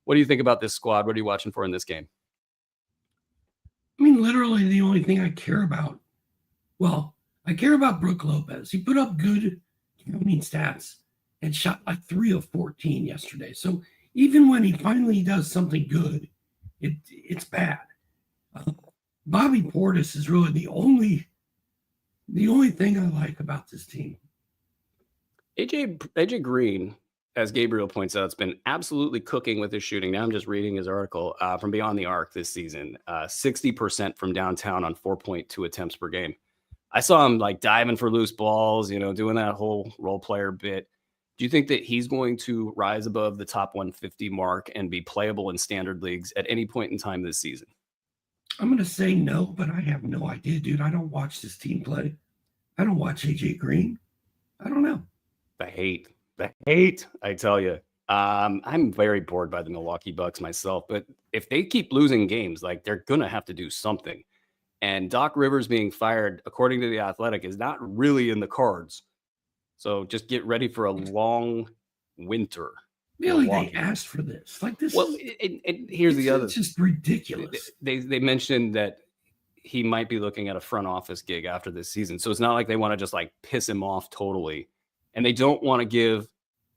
What do you think about this squad? What are you watching for in this game? I mean, literally the only thing I care about. Well, I care about Brook Lopez. He put up good counting stats and shot like 3 of 14 yesterday. So even when he finally does something good, it's bad. Bobby Portis is really the only thing I like about this team. AJ Green, as Gabriel points out, has been absolutely cooking with his shooting. Now I'm just reading his article from Beyond the Arc this season. 60% from downtown on 4.2 attempts per game. I saw him like diving for loose balls, doing that whole role player bit. Do you think that he's going to rise above the top 150 mark and be playable in standard leagues at any point in time this season? I'm going to say no, but I have no idea, dude. I don't watch this team play. I don't watch AJ Green. I don't know. The hate, I tell you. I'm very bored by the Milwaukee Bucks myself, but if they keep losing games, like they're going to have to do something. And Doc Rivers being fired, according to The Athletic, is not really in the cards. So just get ready for a long winter. Really, they asked for this. Like this. Well, here's the other. It's just ridiculous. They mentioned that he might be looking at a front office gig after this season. So it's not like they want to just like piss him off totally. And they don't want to give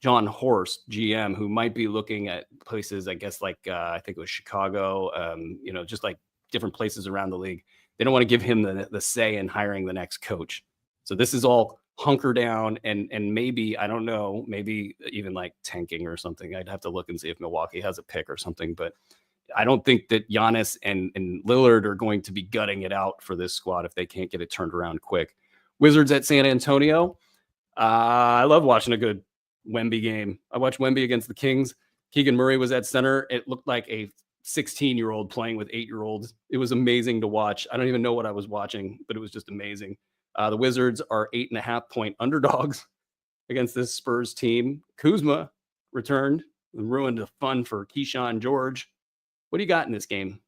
John Horst, GM, who might be looking at places, I guess, like I think it was Chicago, just like different places around the league. They don't want to give him the say in hiring the next coach. So this is all hunker down and maybe, I don't know, maybe even like tanking or something. I'd have to look and see if Milwaukee has a pick or something. But I don't think that Giannis and Lillard are going to be gutting it out for this squad if they can't get it turned around quick. Wizards at San Antonio. I love watching a good Wemby game. I watched Wemby against the Kings. Keegan Murray was at center. It looked like a 16-year-old playing with 8-year-olds. It was amazing to watch. I don't even know what I was watching, but it was just amazing. The Wizards are 8.5-point underdogs against this Spurs team. Kuzma returned and ruined the fun for Keyshawn George. What do you got in this game?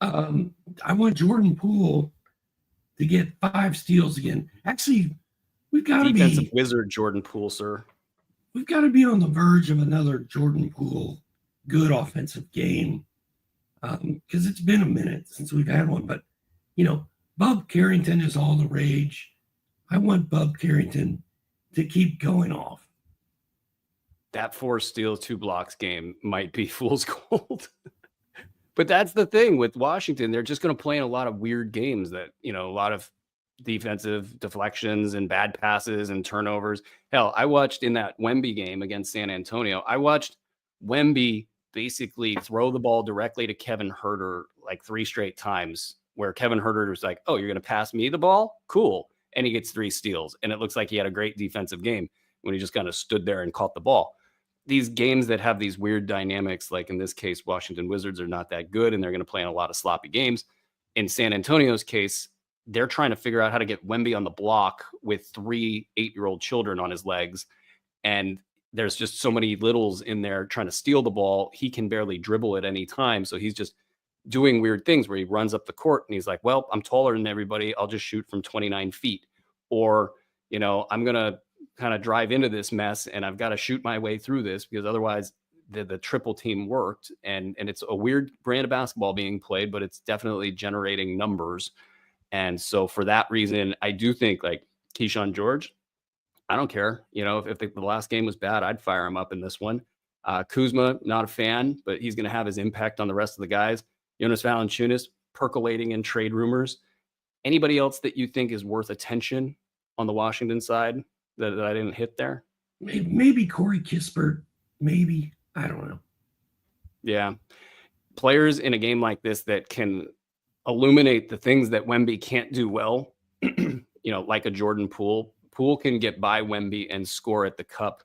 I want Jordan Poole to get 5 steals again. Actually, we've got to be defensive wizard Jordan Poole, sir. We've got to be on the verge of another Jordan Poole good offensive game because it's been a minute since we've had one. But Bub Carrington is all the rage. I want Bub Carrington to keep going off. That 4 steals, 2 blocks game might be fool's gold. But that's the thing with Washington. They're just going to play in a lot of weird games that, a lot of defensive deflections and bad passes and turnovers. Hell, I watched in that Wemby game against San Antonio, I watched Wemby basically throw the ball directly to Kevin Huerter like 3 straight times, where Kevin Huerter was like, "Oh, you're going to pass me the ball? Cool." And he gets 3 steals. And it looks like he had a great defensive game when he just kind of stood there and caught the ball. These games that have these weird dynamics, like in this case, Washington Wizards are not that good, and they're going to play in a lot of sloppy games. in San Antonio's case, they're trying to figure out how to get Wemby on the block with 3 8-year-old children on his legs. And there's just so many littles in there trying to steal the ball. He can barely dribble at any time. So he's just doing weird things where he runs up the court and he's like, well, I'm taller than everybody. I'll just shoot from 29 feet. Or, I'm going to kind of drive into this mess and I've got to shoot my way through this because otherwise the triple team worked. And it's a weird brand of basketball being played, but it's definitely generating numbers. And so for that reason, I do think like Keyshawn George, I don't care. If the last game was bad, I'd fire him up in this one. Kuzma, not a fan, but he's going to have his impact on the rest of the guys. Jonas Valanciunas percolating in trade rumors. Anybody else that you think is worth attention on the Washington side that I didn't hit there? Maybe Corey Kispert. Maybe. I don't know. Yeah. Players in a game like this that can illuminate the things that Wemby can't do well, like a Jordan Poole. Poole can get by Wemby and score at the cup.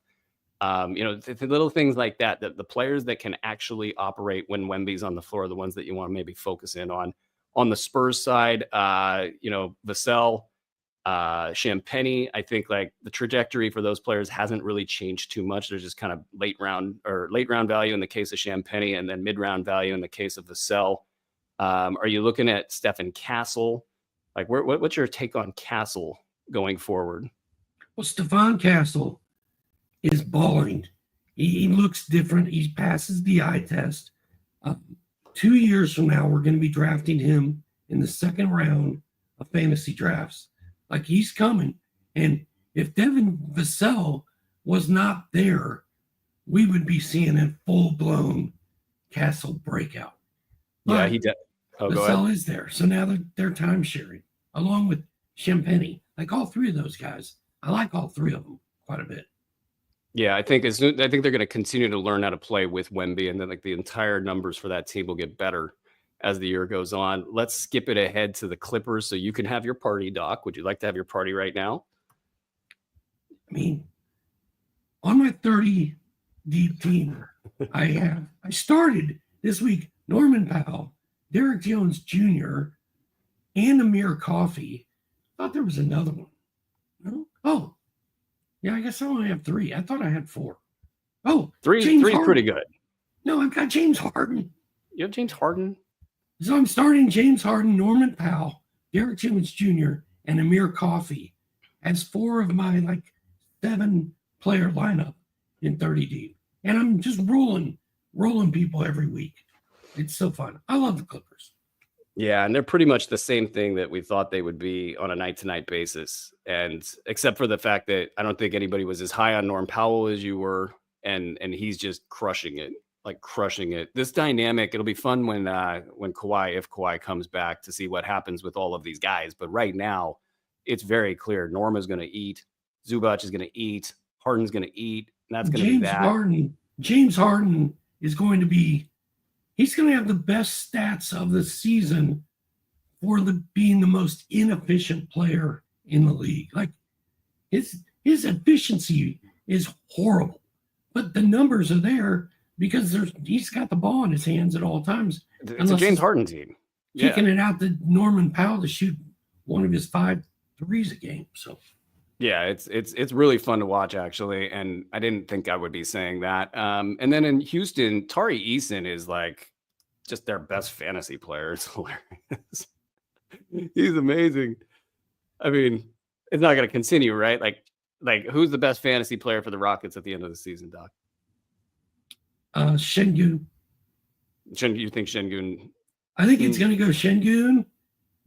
The little things like that the players that can actually operate when Wemby's on the floor are the ones that you want to maybe focus in on. On the Spurs side, Vassell, Champagnie, I think like the trajectory for those players hasn't really changed too much. There's just kind of late round value in the case of Champagnie and then mid-round value in the case of Vassell. Are you looking at Stephen Castle? Like what's your take on Castle going forward? Well, Stephon Castle is balling. He looks different. He passes the eye test. 2 years from now, we're going to be drafting him in the second round of fantasy drafts. Like he's coming. And if Devin Vassell was not there, we would be seeing a full-blown Castle breakout. Yeah, he did. Vassell is there. So now they're time sharing along with Champagnie. Like all three of those guys. I like all three of them quite a bit. Yeah, I think they're going to continue to learn how to play with Wemby, and then like the entire numbers for that team will get better as the year goes on. Let's skip it ahead to the Clippers so you can have your party, Doc. Would you like to have your party right now? I mean, on my 30 deep team, I started this week Norman Powell, Derek Jones Jr., and Amir Coffey. I thought there was another one. No? Oh, yeah, I guess I only have 3. I thought I had 4. Oh, three's pretty good. No, I've got James Harden. You have James Harden? So I'm starting James Harden, Norman Powell, Derek Jones Jr., and Amir Coffey as 4 of my 7-player lineup in 30 deep. And I'm just rolling people every week. It's so fun. I love the Clippers. Yeah, and they're pretty much the same thing that we thought they would be on a night-to-night basis. And except for the fact that I don't think anybody was as high on Norm Powell as you were, and he's just crushing it. This dynamic, it'll be fun when if Kawhi comes back to see what happens with all of these guys. But right now, it's very clear Norm is going to eat, Zubac is going to eat, Harden's going to eat, and that's going to be that. James Harden is going to be. He's going to have the best stats of the season for being the most inefficient player in the league. Like his efficiency is horrible, but the numbers are there because he's got the ball in his hands at all times. It's a James Harden team. Kicking it out to Norman Powell to shoot one of his 5 threes a game. So. Yeah, it's really fun to watch, actually, and I didn't think I would be saying that. And then in Houston, Tari Eason is like just their best fantasy player. It's hilarious. He's amazing. I mean, it's not going to continue, right? Like who's the best fantasy player for the Rockets at the end of the season, Doc? Şengün. You think Şengün? I think it's going to go Şengün.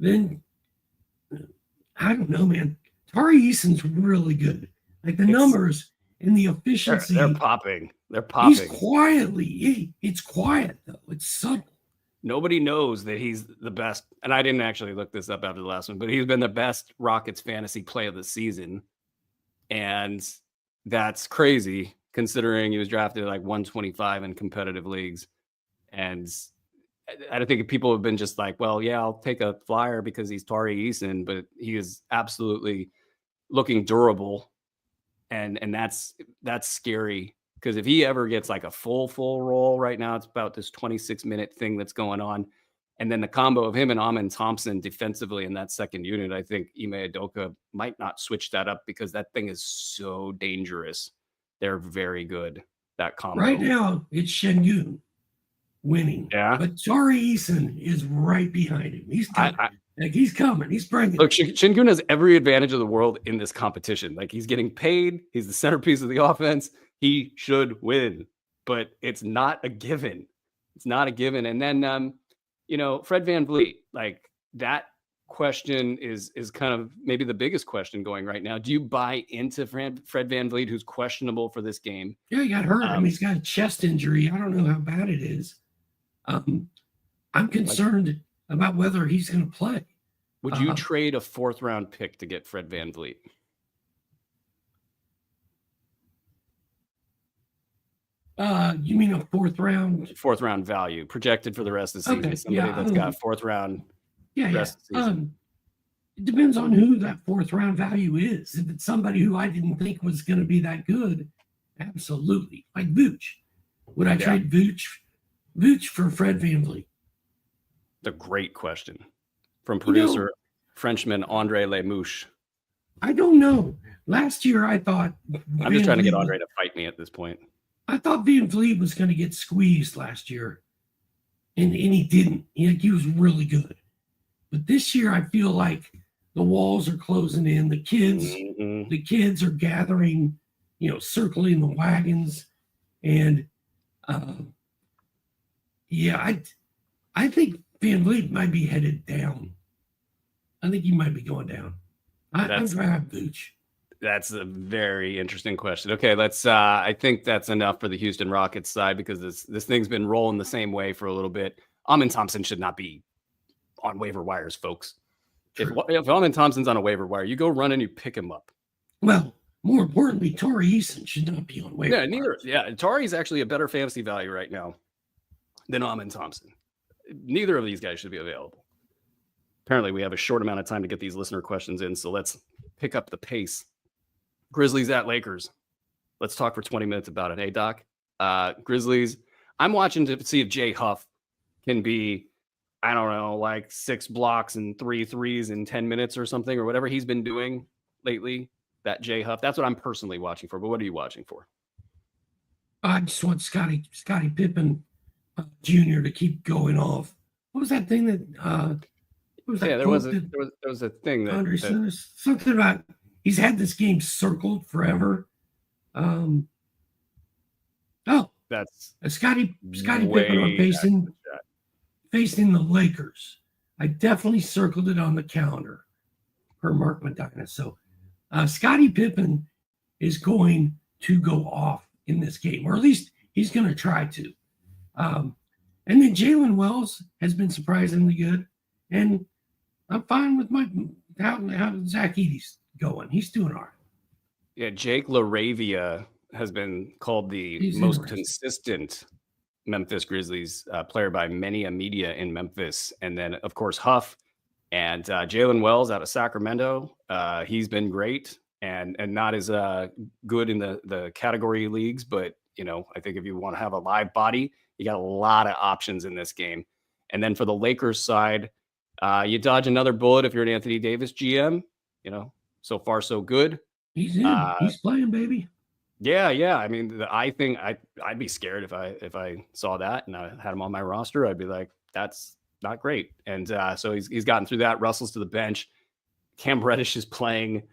Then I don't know, man. Tari Eason's really good. Like the numbers and the efficiency. They're popping. He's it's quiet though. It's subtle. Nobody knows that he's the best. And I didn't actually look this up after the last one, but he's been the best Rockets fantasy play of the season. And that's crazy considering he was drafted at 125 in competitive leagues. And I don't think people have been just like, well, yeah, I'll take a flyer because he's Tari Eason, but he is absolutely looking durable. And that's scary because if he ever gets a full role right now, it's about this 26-minute thing that's going on. And then the combo of him and Amin Thompson defensively in that second unit, I think Ime Udoka might not switch that up because that thing is so dangerous. They're very good, that combo. Right now, it's Şengün winning. Yeah. But Tari Eason is right behind him. He's coming. He's coming. He's bringing. Look, Şengün has every advantage of the world in this competition. Like, he's getting paid. He's the centerpiece of the offense. He should win, but it's not a given. It's not a given. And then, Fred VanVleet, like, that question is kind of maybe the biggest question going right now. Do you buy into Fred VanVleet, who's questionable for this game? Yeah, he got hurt. He's got a chest injury. I don't know how bad it is. I'm concerned about whether he's going to play. Would you trade a 4th-round pick to get Fred VanVleet? You mean a 4th round? 4th round value projected for the rest of the season. Okay, Somebody that's got a 4th round. Rest of the season. It depends on who that 4th round value is. If it's somebody who I didn't think was going to be that good, absolutely. Like Vooch. Would I trade Vooch for Fred VanVleet? The great question from producer Frenchman Andre Lemouche. I don't know. Last year, I thought I'm just trying to get Andre to fight me at this point. I thought VanVleet was going to get squeezed last year, and he didn't. He was really good. But this year, I feel like the walls are closing in. The kids are gathering, circling the wagons, and I think VanVleet might be headed down. I think he might be going down. I'm driving Vooch. That's a very interesting question. Okay, let's. I think that's enough for the Houston Rockets side because this thing's been rolling the same way for a little bit. Amin Thompson should not be on waiver wires, folks. If Amin Thompson's on a waiver wire, you go run and you pick him up. Well, more importantly, Tari Eason should not be on waiver wires. Tari's actually a better fantasy value right now than Amin Thompson. Neither of these guys should be available. Apparently, we have a short amount of time to get these listener questions in, so let's pick up the pace. Grizzlies at Lakers. Let's talk for 20 minutes about it. Hey, Doc. Grizzlies. I'm watching to see if Jay Huff can be, I don't know, like 6 blocks and 3 threes in 10 minutes or something, or whatever he's been doing lately. That Jay Huff. That's what I'm personally watching for. But what are you watching for? I just want Scottie Pippen Jr. to keep going off. What was that thing that? There was a thing that something about. He's had this game circled forever. That's Scottie Pippen on facing the Lakers. I definitely circled it on the calendar per Mark Medina. So Scottie Pippen is going to go off in this game, or at least he's going to try to. And then Jalen Wells has been surprisingly good, and I'm fine with how Zach Edey's going. He's doing all right. Yeah, Jake LaRavia has been called the most consistent Memphis Grizzlies player by many media in Memphis. And then, of course, Huff and Jalen Wells out of Sacramento. He's been great and not as good in the category leagues. But, I think if you want to have a live body, you got a lot of options in this game. And then for the Lakers side, you dodge another bullet if you're an Anthony Davis GM. So far so good. He's in. He's playing, baby. Yeah. I mean, the eye thing, I'd be scared if I saw that and I had him on my roster. I'd be like, that's not great. And so he's gotten through that. Russell's to the bench. Cam Reddish is playing.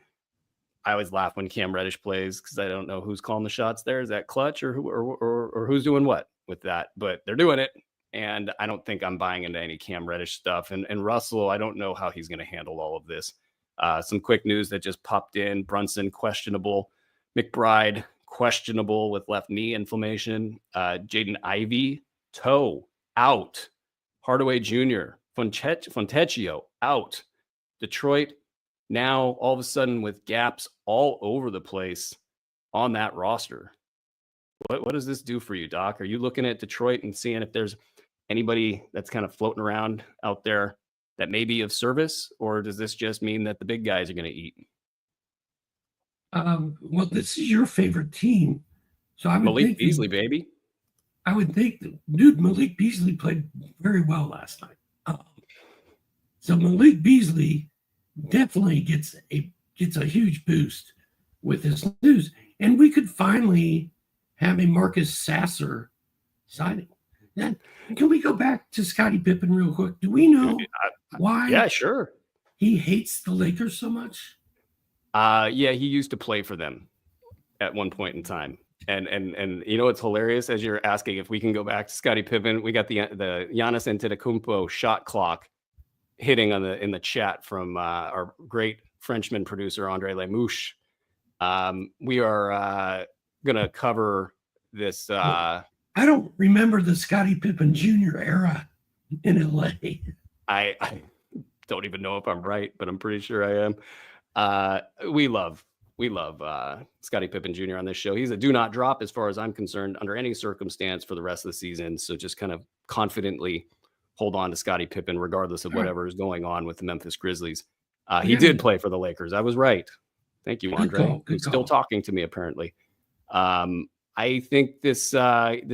I always laugh when Cam Reddish plays because I don't know who's calling the shots there. Is that Clutch or who's doing what with that? But they're doing it. And I don't think I'm buying into any Cam Reddish stuff. And Russell, I don't know how he's going to handle all of this. Some quick news that just popped in. Brunson, questionable. McBride, questionable with left knee inflammation. Jaden Ivey, toe, out. Hardaway Jr., Fontecchio, out. Detroit, now all of a sudden with gaps all over the place on that roster. What does this do for you, Doc? Are you looking at Detroit and seeing if there's anybody that's kind of floating around out there that may be of service, or does this just mean that the big guys are going to eat? Well, this is your favorite team, so I would Malik Beasley, baby. I would think that, dude, Malik Beasley played very well last night. So Malik Beasley definitely gets a huge boost with this news. And we could finally have a Marcus Sasser signing. Then can we go back to Scottie Pippen real quick? Do we know why Yeah, sure. he hates the Lakers so much? Yeah, he used to play for them at one point in time. And you know what's hilarious? As you're asking if we can go back to Scottie Pippen, we got the Giannis Antetokounmpo shot clock hitting in the chat from our great Frenchman producer Andre Lemouche. We are gonna cover this. I don't remember the Scottie Pippen Jr. era in LA. I don't even know if I'm right, but I'm pretty sure I am. We love Scottie Pippen Jr. on this show. He's a do not drop as far as I'm concerned under any circumstance for the rest of the season. So just kind of confidently hold on to Scottie Pippen regardless of whatever is going on with the Memphis Grizzlies. He did play for the Lakers. I was right. Thank you, Andre. He's still talking to me apparently. I think this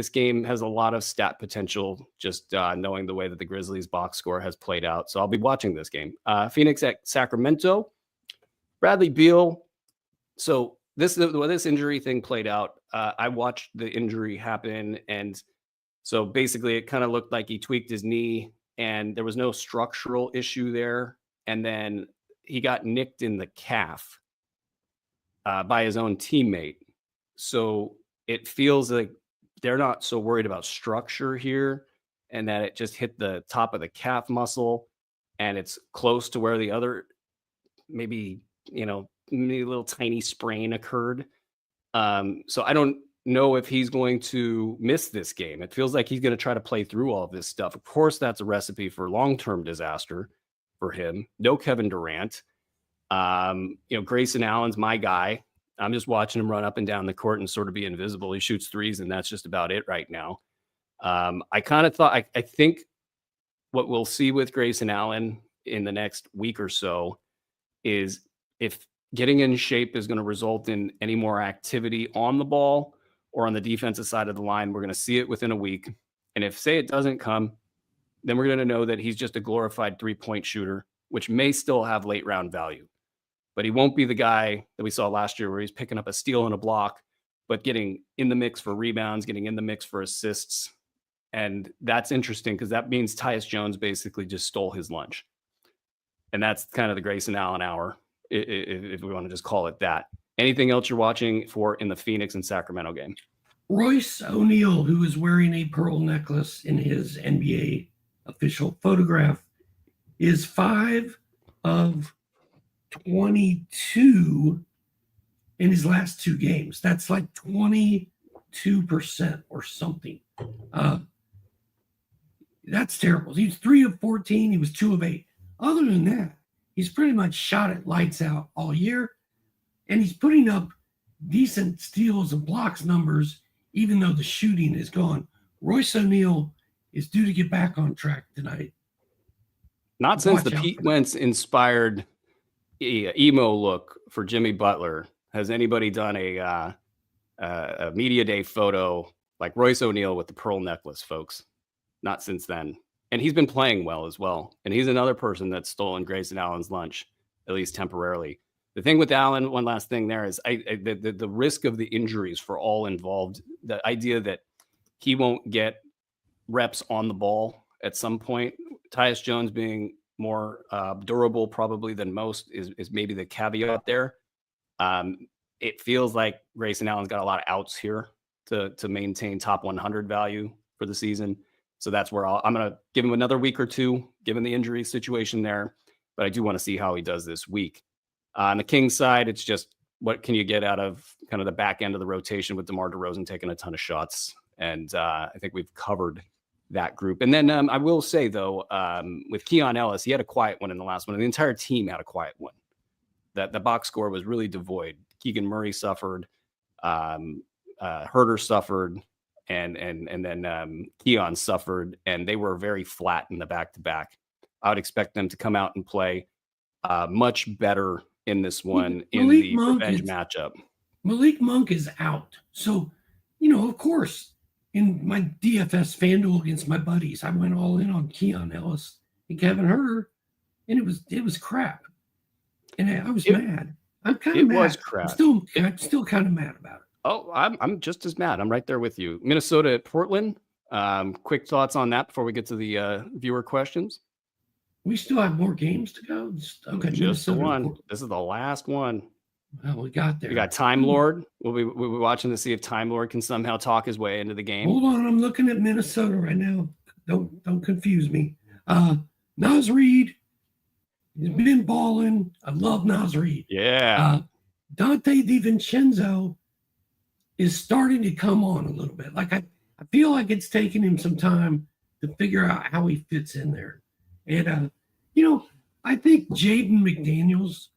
game has a lot of stat potential, just knowing the way that the Grizzlies box score has played out. So I'll be watching this game. Phoenix at Sacramento. Bradley Beal. So this injury thing played out. I watched the injury happen, and so basically it kind of looked like he tweaked his knee, and there was no structural issue there. And then he got nicked in the calf by his own teammate. So it feels like they're not so worried about structure here, and that it just hit the top of the calf muscle, and it's close to where the other maybe a little tiny sprain occurred. So I don't know if he's going to miss this game. It feels like he's going to try to play through all of this stuff. Of course, that's a recipe for long-term disaster for him. No Kevin Durant. Grayson Allen's my guy. I'm just watching him run up and down the court and sort of be invisible. He shoots threes, and that's just about it right now. I kind of thought, I think what we'll see with Grayson Allen in the next week or so is if getting in shape is going to result in any more activity on the ball or on the defensive side of the line, we're going to see it within a week. And if, say, it doesn't come, then we're going to know that he's just a glorified three-point shooter, which may still have late round value. But he won't be the guy that we saw last year where he's picking up a steal and a block, but getting in the mix for rebounds, getting in the mix for assists. And that's interesting because that means Tyus Jones basically just stole his lunch. And that's kind of the Grayson Allen hour, if we want to just call it that. Anything else you're watching for in the Phoenix and Sacramento game? Royce O'Neal, who is wearing a pearl necklace in his NBA official photograph, is 5 of 22 in his last 2 games. That's like 22% or something. That's terrible. He's 3 of 14. He was 2 of 8. Other than that, he's pretty much shot it lights out all year, and he's putting up decent steals and blocks numbers, even though the shooting is gone. Royce O'Neal is due to get back on track tonight. Not since the Pete Wentz inspired emo look for Jimmy Butler has anybody done a media day photo like Royce O'Neal with the pearl necklace, folks. Not since then. And he's been playing well as well. And he's another person that's stolen Grayson Allen's lunch, at least temporarily. The thing with Allen, one last thing there is the risk of the injuries for all involved, the idea that he won't get reps on the ball at some point, Tyus Jones being more durable probably than most is maybe the caveat there. It feels like Grayson Allen's got a lot of outs here to maintain top 100 value for the season. So that's where I'm going to give him another week or two, given the injury situation there. But I do want to see how he does this week. On the Kings side, it's just what can you get out of kind of the back end of the rotation with DeMar DeRozan taking a ton of shots. And I think we've covered that group. And then I will say, though, with Keon Ellis, he had a quiet one in the last one. And the entire team had a quiet one. That the box score was really devoid. Keegan Murray suffered. Herter suffered. And then Keon suffered, and they were very flat in the back-to-back. I would expect them to come out and play much better in this one in the revenge matchup. Malik Monk is out. So, of course, in my DFS FanDuel against my buddies, I went all in on Keon Ellis and Kevin Herter. and it was crap, and I was mad. I'm kind of It mad. was crap. I'm still kind of mad about it. Oh, I'm just as mad. I'm right there with you. Minnesota at Portland. Quick thoughts on that before we get to the viewer questions. We still have more games to go. Okay, Just the Minnesota. one. This is the last one. Well, we got there. We got Time Lord. We'll be watching to see if Time Lord can somehow talk his way into the game. Hold on, I'm looking at Minnesota right now. Don't confuse me. Naz Reid, he's been balling. I love Naz Reid. Yeah. Dante DiVincenzo is starting to come on a little bit. Like I feel like it's taking him some time to figure out how he fits in there. And I think Jaden McDaniels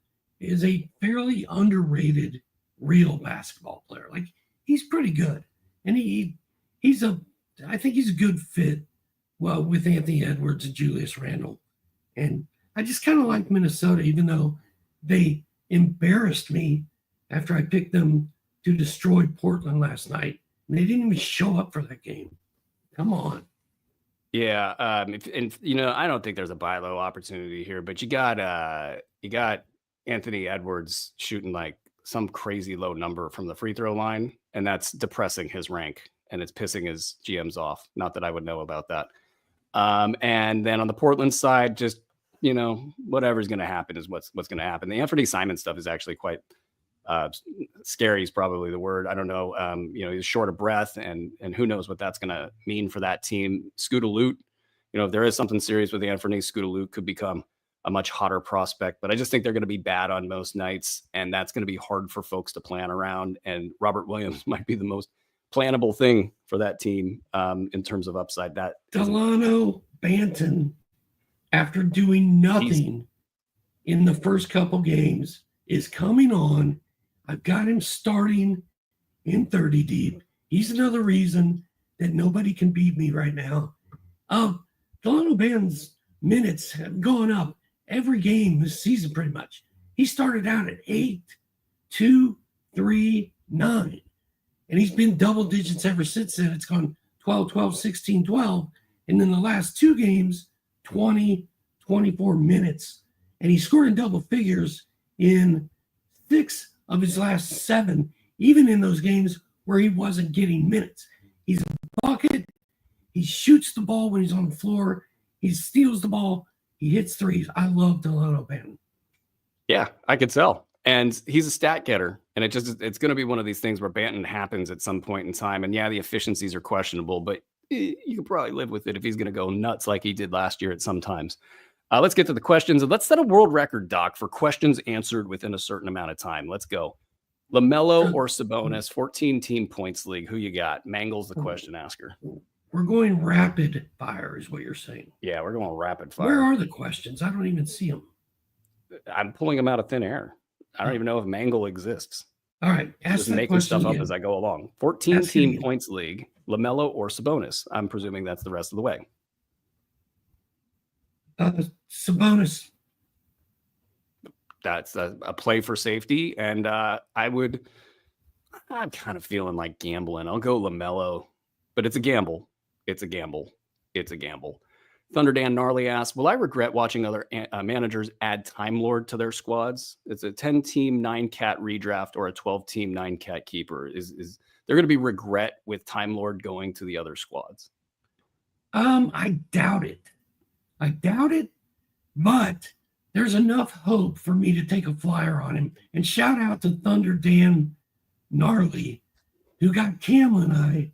is a fairly underrated real basketball player. Like he's pretty good, and I think he's a good fit. Well, with Anthony Edwards and Julius Randle, and I just kind of like Minnesota, even though they embarrassed me after I picked them to destroy Portland last night, and they didn't even show up for that game. Come on. Yeah, and I don't think there's a buy low opportunity here, but you got Anthony Edwards shooting like some crazy low number from the free throw line, and that's depressing his rank, and it's pissing his GMs off. Not that I would know about that. And then on the Portland side, just whatever's going to happen is what's going to happen. The Anthony Simon stuff is actually quite scary is probably the word. I don't know. He's short of breath, and who knows what that's going to mean for that team. Scootalute, if there is something serious with Anthony, Scootalute could become a much hotter prospect, but I just think they're going to be bad on most nights, and that's going to be hard for folks to plan around. And Robert Williams might be the most plannable thing for that team in terms of upside. That Delano Banton, after doing nothing in the first couple games, is coming on. I've got him starting in 30 deep. He's another reason that nobody can beat me right now. Delano Banton's minutes have gone up every game this season pretty much. He started out at 8, 2, 3, 9. And he's been double digits ever since then. It's gone 12, 12, 16, 12. And then the last two games, 20, 24 minutes. And he scored in double figures in 6 of his last 7, even in those games where he wasn't getting minutes. He's a bucket. He shoots the ball when he's on the floor. He steals the ball. He hits threes. I love Delano Banton. Yeah, I could tell. And he's a stat getter. And it's going to be one of these things where Banton happens at some point in time. And yeah, the efficiencies are questionable, but you could probably live with it if he's going to go nuts like he did last year at some times. Let's get to the questions, and let's set a world record, Doc, for questions answered within a certain amount of time. Let's go. LaMelo or Sabonis, 14-team points league. Who you got? Mangle's the question asker. We're going rapid fire is what you're saying. Yeah, we're going rapid fire. Where are the questions? I don't even see them. I'm pulling them out of thin air. I don't even know if Mangle exists. All right. Just making stuff up as I go along. 14-team points league, LaMelo or Sabonis. I'm presuming that's the rest of the way. Sabonis. That's a play for safety, and I'm kind of feeling like gambling. I'll go LaMelo, but it's a gamble. It's a gamble. It's a gamble. Thunder Dan Gnarly asks, will I regret watching other managers add Time Lord to their squads? It's a 10-team 9-cat redraft or a 12-team 9-cat keeper. Is there going to be regret with Time Lord going to the other squads? I doubt it. But there's enough hope for me to take a flyer on him. And shout out to Thunder Dan Gnarly, who got Cam and I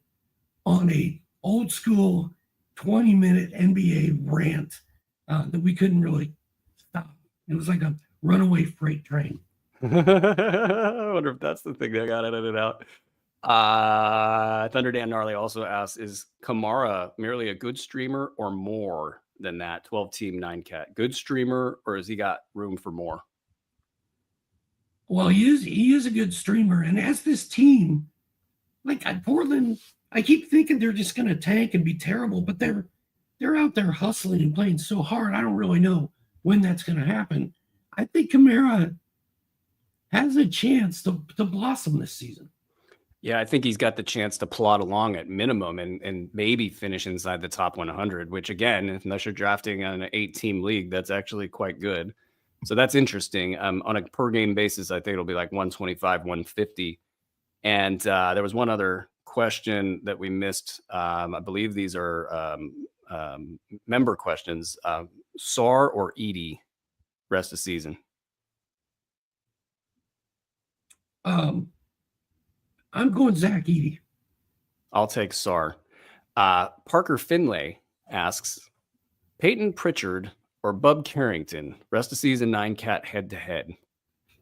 on a old school 20-minute NBA rant that we couldn't really stop. It was like a runaway freight train. I wonder if that's the thing that got edited out. Thunder Dan Gnarly also asks, is Kamara merely a good streamer or more than that 12-team 9-cat? Good streamer, or has he got room for more? Well, he is a good streamer. And as this team, like at Portland, I keep thinking they're just going to tank and be terrible, but they're out there hustling and playing so hard. I don't really know when that's going to happen. I think Kamara has a chance to blossom this season. Yeah, I think he's got the chance to plod along at minimum and maybe finish inside the top 100, which again, unless you're drafting on an 8-team league, that's actually quite good. So that's interesting. On a per game basis, I think it'll be like 125, 150. And there was one other question that we missed. I believe these are member questions. SAR or Edie rest of season? I'm going Zach Edey. I'll take SAR. Parker Finlay asks, Peyton Pritchard or Bub Carrington, rest of season 9-cat head-to-head?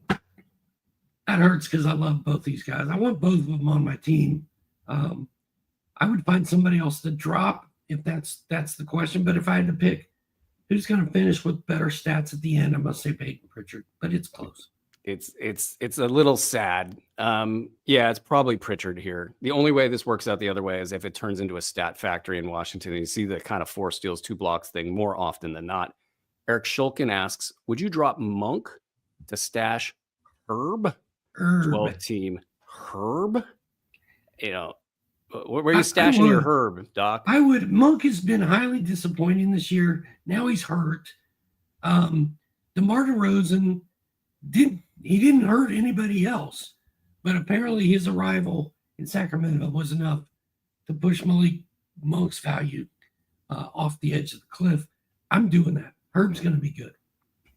That hurts because I love both these guys. I want both of them on my team. I would find somebody else to drop if that's the question. But if I had to pick who's going to finish with better stats at the end, I must say Peyton Pritchard. But it's close. It's a little sad. Yeah, it's probably Pritchard here. The only way this works out the other way is if it turns into a stat factory in Washington and you see the kind of 4 steals, 2 blocks thing more often than not. Eric Shulkin asks, would you drop Monk to stash Herb? 12-team Herb? You know, where are you stashing your Herb, Doc? I would. Monk has been highly disappointing this year. Now he's hurt. DeMar DeRozan didn't hurt anybody else, but apparently his arrival in Sacramento was enough to push Malik Monk's value off the edge of the cliff. I'm doing that. Herb's going to be good.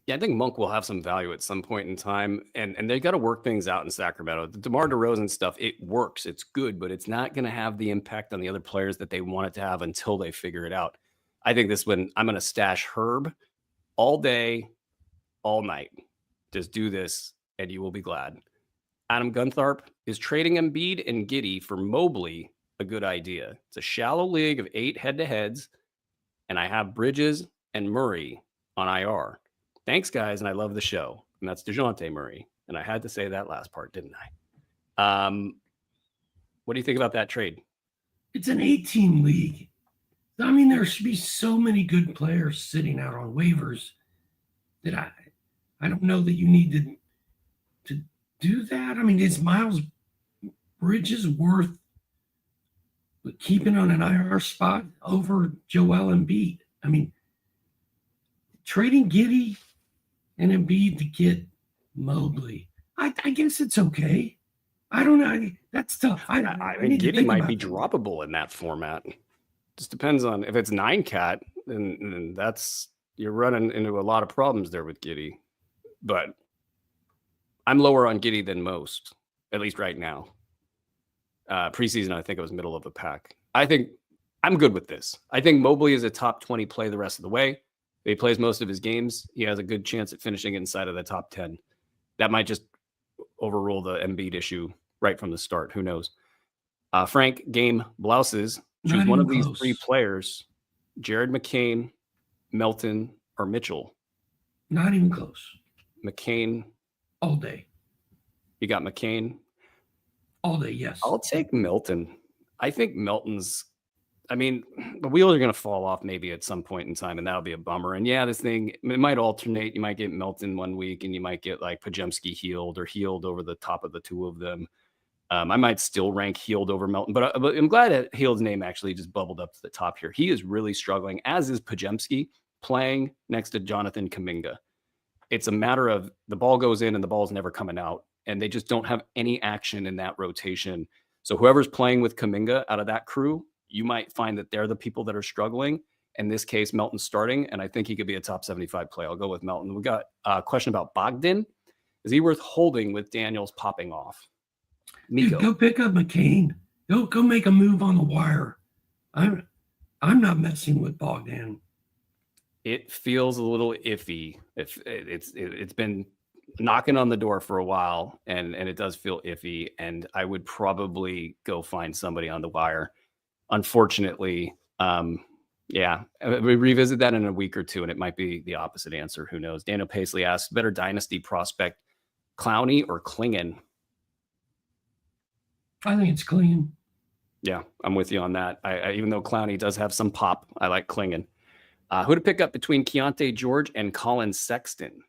Yeah, I think Monk will have some value at some point in time, and they got to work things out in Sacramento. The DeMar DeRozan stuff, it works, it's good, but it's not going to have the impact on the other players that they want it to have until they figure it out. I think this one, I'm going to stash Herb all day, all night. Just do this, and you will be glad. Adam Guntharp, is trading Embiid and Giddey for Mobley a good idea? It's a shallow league of 8 head-to-heads, and I have Bridges and Murray on IR. Thanks, guys, and I love the show. And that's DeJounte Murray. And I had to say that last part, didn't I? What do you think about that trade? It's an 8-team league. I mean, there should be so many good players sitting out on waivers that I don't know that you need to do that. I mean, is Miles Bridges worth keeping on an IR spot over Joel Embiid? I mean, trading Giddey and Embiid to get Mobley, I guess it's okay. I don't know. That's tough. I mean, Giddey might be droppable in that format. Just depends on if it's 9-cat, then that's you're running into a lot of problems there with Giddey. But I'm lower on Giddey than most, at least right now. Preseason, I think it was middle of the pack. I think I'm good with this. I think Mobley is a top 20 play the rest of the way. If he plays most of his games, he has a good chance at finishing inside of the top 10. That might just overrule the Embiid issue right from the start. Who knows? Frank Game Blouses. Choose one of these 3 players: Jared McCain, Melton, or Mitchell. Not even close. McCain. All day. You got McCain? All day, yes. I'll take Melton. I think Melton's, I mean, the wheels are going to fall off maybe at some point in time, and that'll be a bummer. And yeah, this thing, it might alternate. You might get Melton one week, and you might get like Pajemski healed or healed over the top of the 2 of them. I might still rank healed over Melton, but I'm glad that Healed's name actually just bubbled up to the top here. He is really struggling, as is Pajemski, playing next to Jonathan Kuminga. It's a matter of the ball goes in and the ball's never coming out, and they just don't have any action in that rotation. So whoever's playing with Kuminga out of that crew, you might find that they're the people that are struggling. In this case, Melton's starting, and I think he could be a top 75 play. I'll go with Melton. We got a question about Bogdan. Is he worth holding with Daniels popping off? Miko. Dude, go pick up McCain. Go make a move on the wire. I'm not messing with Bogdan. It feels a little iffy. It's been knocking on the door for a while, and it does feel iffy. And I would probably go find somebody on the wire. Unfortunately, yeah, we revisit that in a week or 2, and it might be the opposite answer. Who knows? Daniel Paisley asks, better dynasty prospect, Clowney or Klingon? I think it's clean. Yeah, I'm with you on that. I even though Clowney does have some pop, I like Klingon. Who to pick up between Keontae George and Colin Sexton?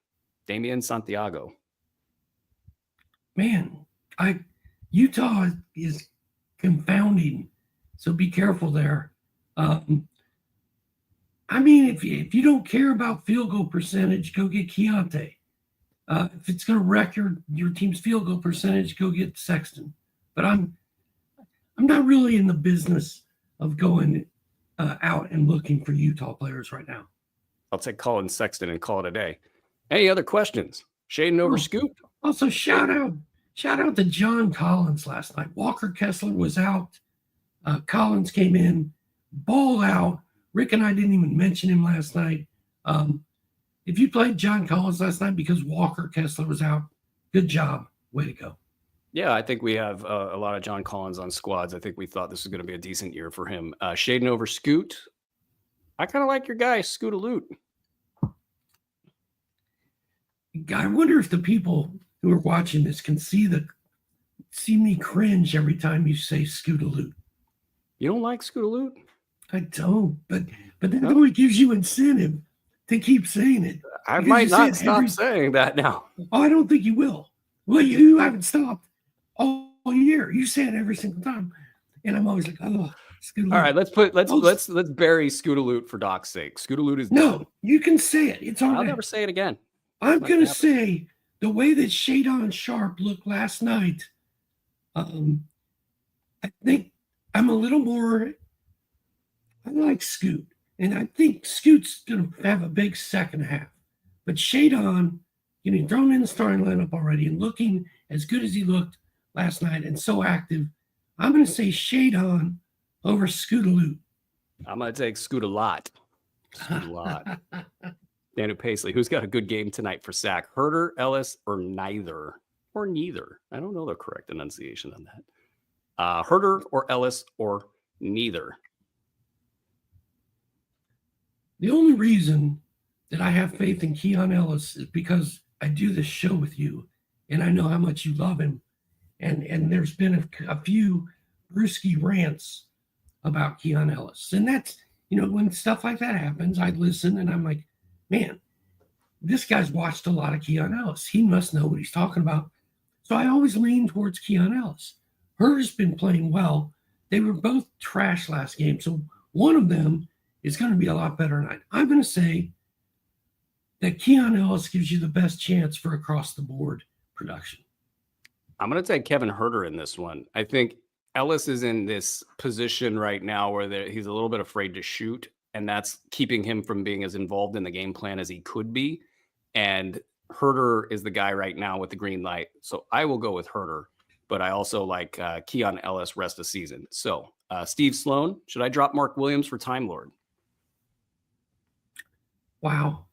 Damian Santiago. Man, Utah is confounding, so be careful there. I mean, if you don't care about field goal percentage, go get Keontae. If it's going to wreck your team's field goal percentage, go get Sexton. But I'm not really in the business of going out and looking for Utah players right now. I'll take Colin Sexton and call it a day. Any other questions? Shaden over Scoop? Also, shout out to John Collins last night. Walker Kessler was out. Collins came in, balled out. Rick and I didn't even mention him last night. If you played John Collins last night because Walker Kessler was out, good job. Way to go. Yeah, I think we have a lot of John Collins on squads. I think we thought this was going to be a decent year for him. Shaden over Scoot. I kind of like your guy, Scoot-a-loot. I wonder if the people who are watching this can see me cringe every time you say Scoot-a-loot. You don't like Scoot-a-loot? I don't, but that only gives you incentive to keep saying it. I might not stop saying that now. Oh, I don't think you will. Well, you haven't stopped all year. You say it every single time, and I'm always like, oh, Scoot-a-loot. All right, let's bury Scoot-a-loot for Doc's sake. Scoot-a-loot is no. dead. You can say it. It's all right. I'll never say it again. I'm gonna say the way that Shadon Sharp looked last night. I think I'm a little more. I like Scoot, and I think Scoot's going to have a big second half. But Shadon getting thrown in the starting lineup already and looking as good as he looked last night and so active, I'm going to say Shadon over Scoot-a-loot. I'm going to take Scoot-a-lot. Scoot-a-lot. Daniel Paisley, who's got a good game tonight for Sack? Herder, Ellis, or neither? Or neither. I don't know the correct enunciation on that. Herder or Ellis or neither. The only reason that I have faith in Keon Ellis is because I do this show with you, and I know how much you love him. And there's been a few Bruski rants about Keon Ellis. And that's, when stuff like that happens, I listen and I'm like, man, this guy's watched a lot of Keon Ellis. He must know what he's talking about. So I always lean towards Keon Ellis. Herder's been playing well. They were both trash last game. So one of them is going to be a lot better tonight. I'm going to say that Keon Ellis gives you the best chance for across-the-board production. I'm going to take Kevin Herder in this one. I think Ellis is in this position right now where he's a little bit afraid to shoot, and that's keeping him from being as involved in the game plan as he could be. And Herder is the guy right now with the green light. So I will go with Herder, but I also like Keon Ellis rest of season. So Steve Sloan, should I drop Mark Williams for Time Lord? Wow.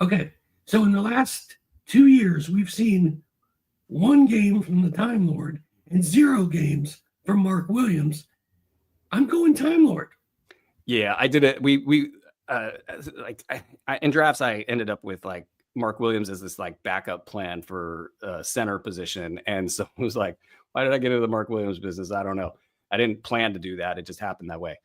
Okay. So in the last 2 years, we've seen one game from the Time Lord and 0 games from Mark Williams. I'm going Time Lord. Yeah, I did it. In drafts, I ended up with like Mark Williams as this like backup plan for center position. And so it was like, why did I get into the Mark Williams business? I don't know. I didn't plan to do that. It just happened that way.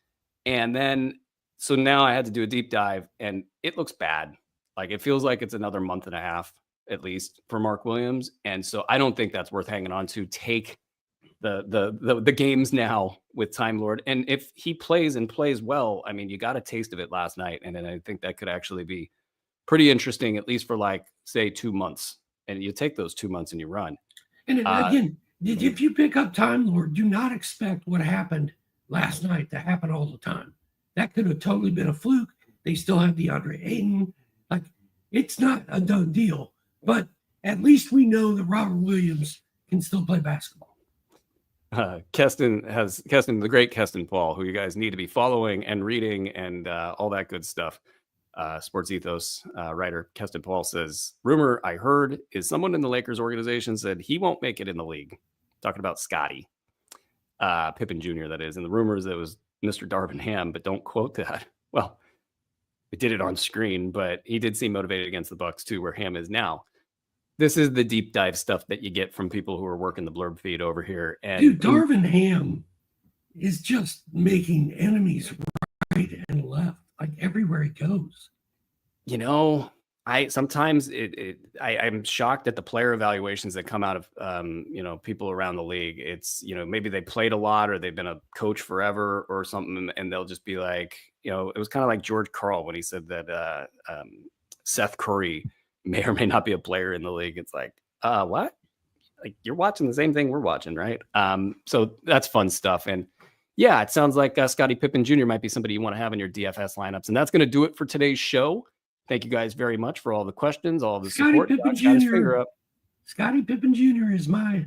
And then, so now I had to do a deep dive and it looks bad. Like it feels like it's another month and a half at least for Mark Williams. And so I don't think that's worth hanging on to. Take the games now with Time Lord. And if he plays well, I mean, you got a taste of it last night. And then I think that could actually be pretty interesting, at least for like, say 2 months. And you take those 2 months and you run. And again, if you pick up Time Lord, do not expect what happened last night to happen all the time. That could have totally been a fluke. They still have DeAndre Ayton. Like, it's not a done deal. But at least we know that Robert Williams can still play basketball. Keston, the great Keston Paul, who you guys need to be following and reading and all that good stuff. Sports Ethos writer Keston Paul says, rumor I heard is someone in the Lakers organization said he won't make it in the league. Talking about Scottie Pippen Jr., that is. And the rumors that it was Mr. Darvin Ham, but don't quote that. Well, we did it on screen, but he did seem motivated against the Bucks too, where Ham is now. This is the deep dive stuff that you get from people who are working the blurb feed over here. And dude, Darvin Ham is just making enemies right and left, like everywhere he goes. You know, Sometimes I'm shocked at the player evaluations that come out of people around the league. It's maybe they played a lot or they've been a coach forever or something, and they'll just be like, it was kind of like George Karl when he said that Seth Curry may or may not be a player in the league. It's like, what? Like, you're watching the same thing we're watching, right? So that's fun stuff. And yeah, it sounds like Scottie Pippen Jr. might be somebody you want to have in your DFS lineups. And that's going to do it for today's show. Thank you guys very much for all the questions, all the support. Scottie Pippen Jr. is my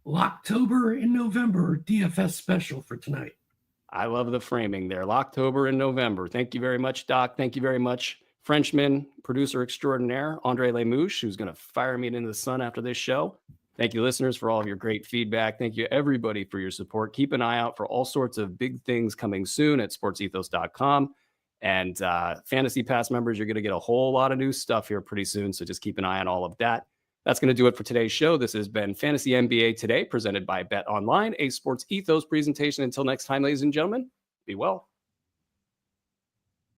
Locktober in November DFS special for tonight. I love the framing there. Locktober in November. Thank you very much, Doc. Thank you very much, Frenchman, producer extraordinaire, Andre Lemouche, who's going to fire me into the sun after this show. Thank you, listeners, for all of your great feedback. Thank you, everybody, for your support. Keep an eye out for all sorts of big things coming soon at sportsethos.com. And Fantasy Pass members, you're going to get a whole lot of new stuff here pretty soon. So just keep an eye on all of that. That's going to do it for today's show. This has been Fantasy NBA Today, presented by Bet Online, a Sports Ethos presentation. Until next time, ladies and gentlemen, be well.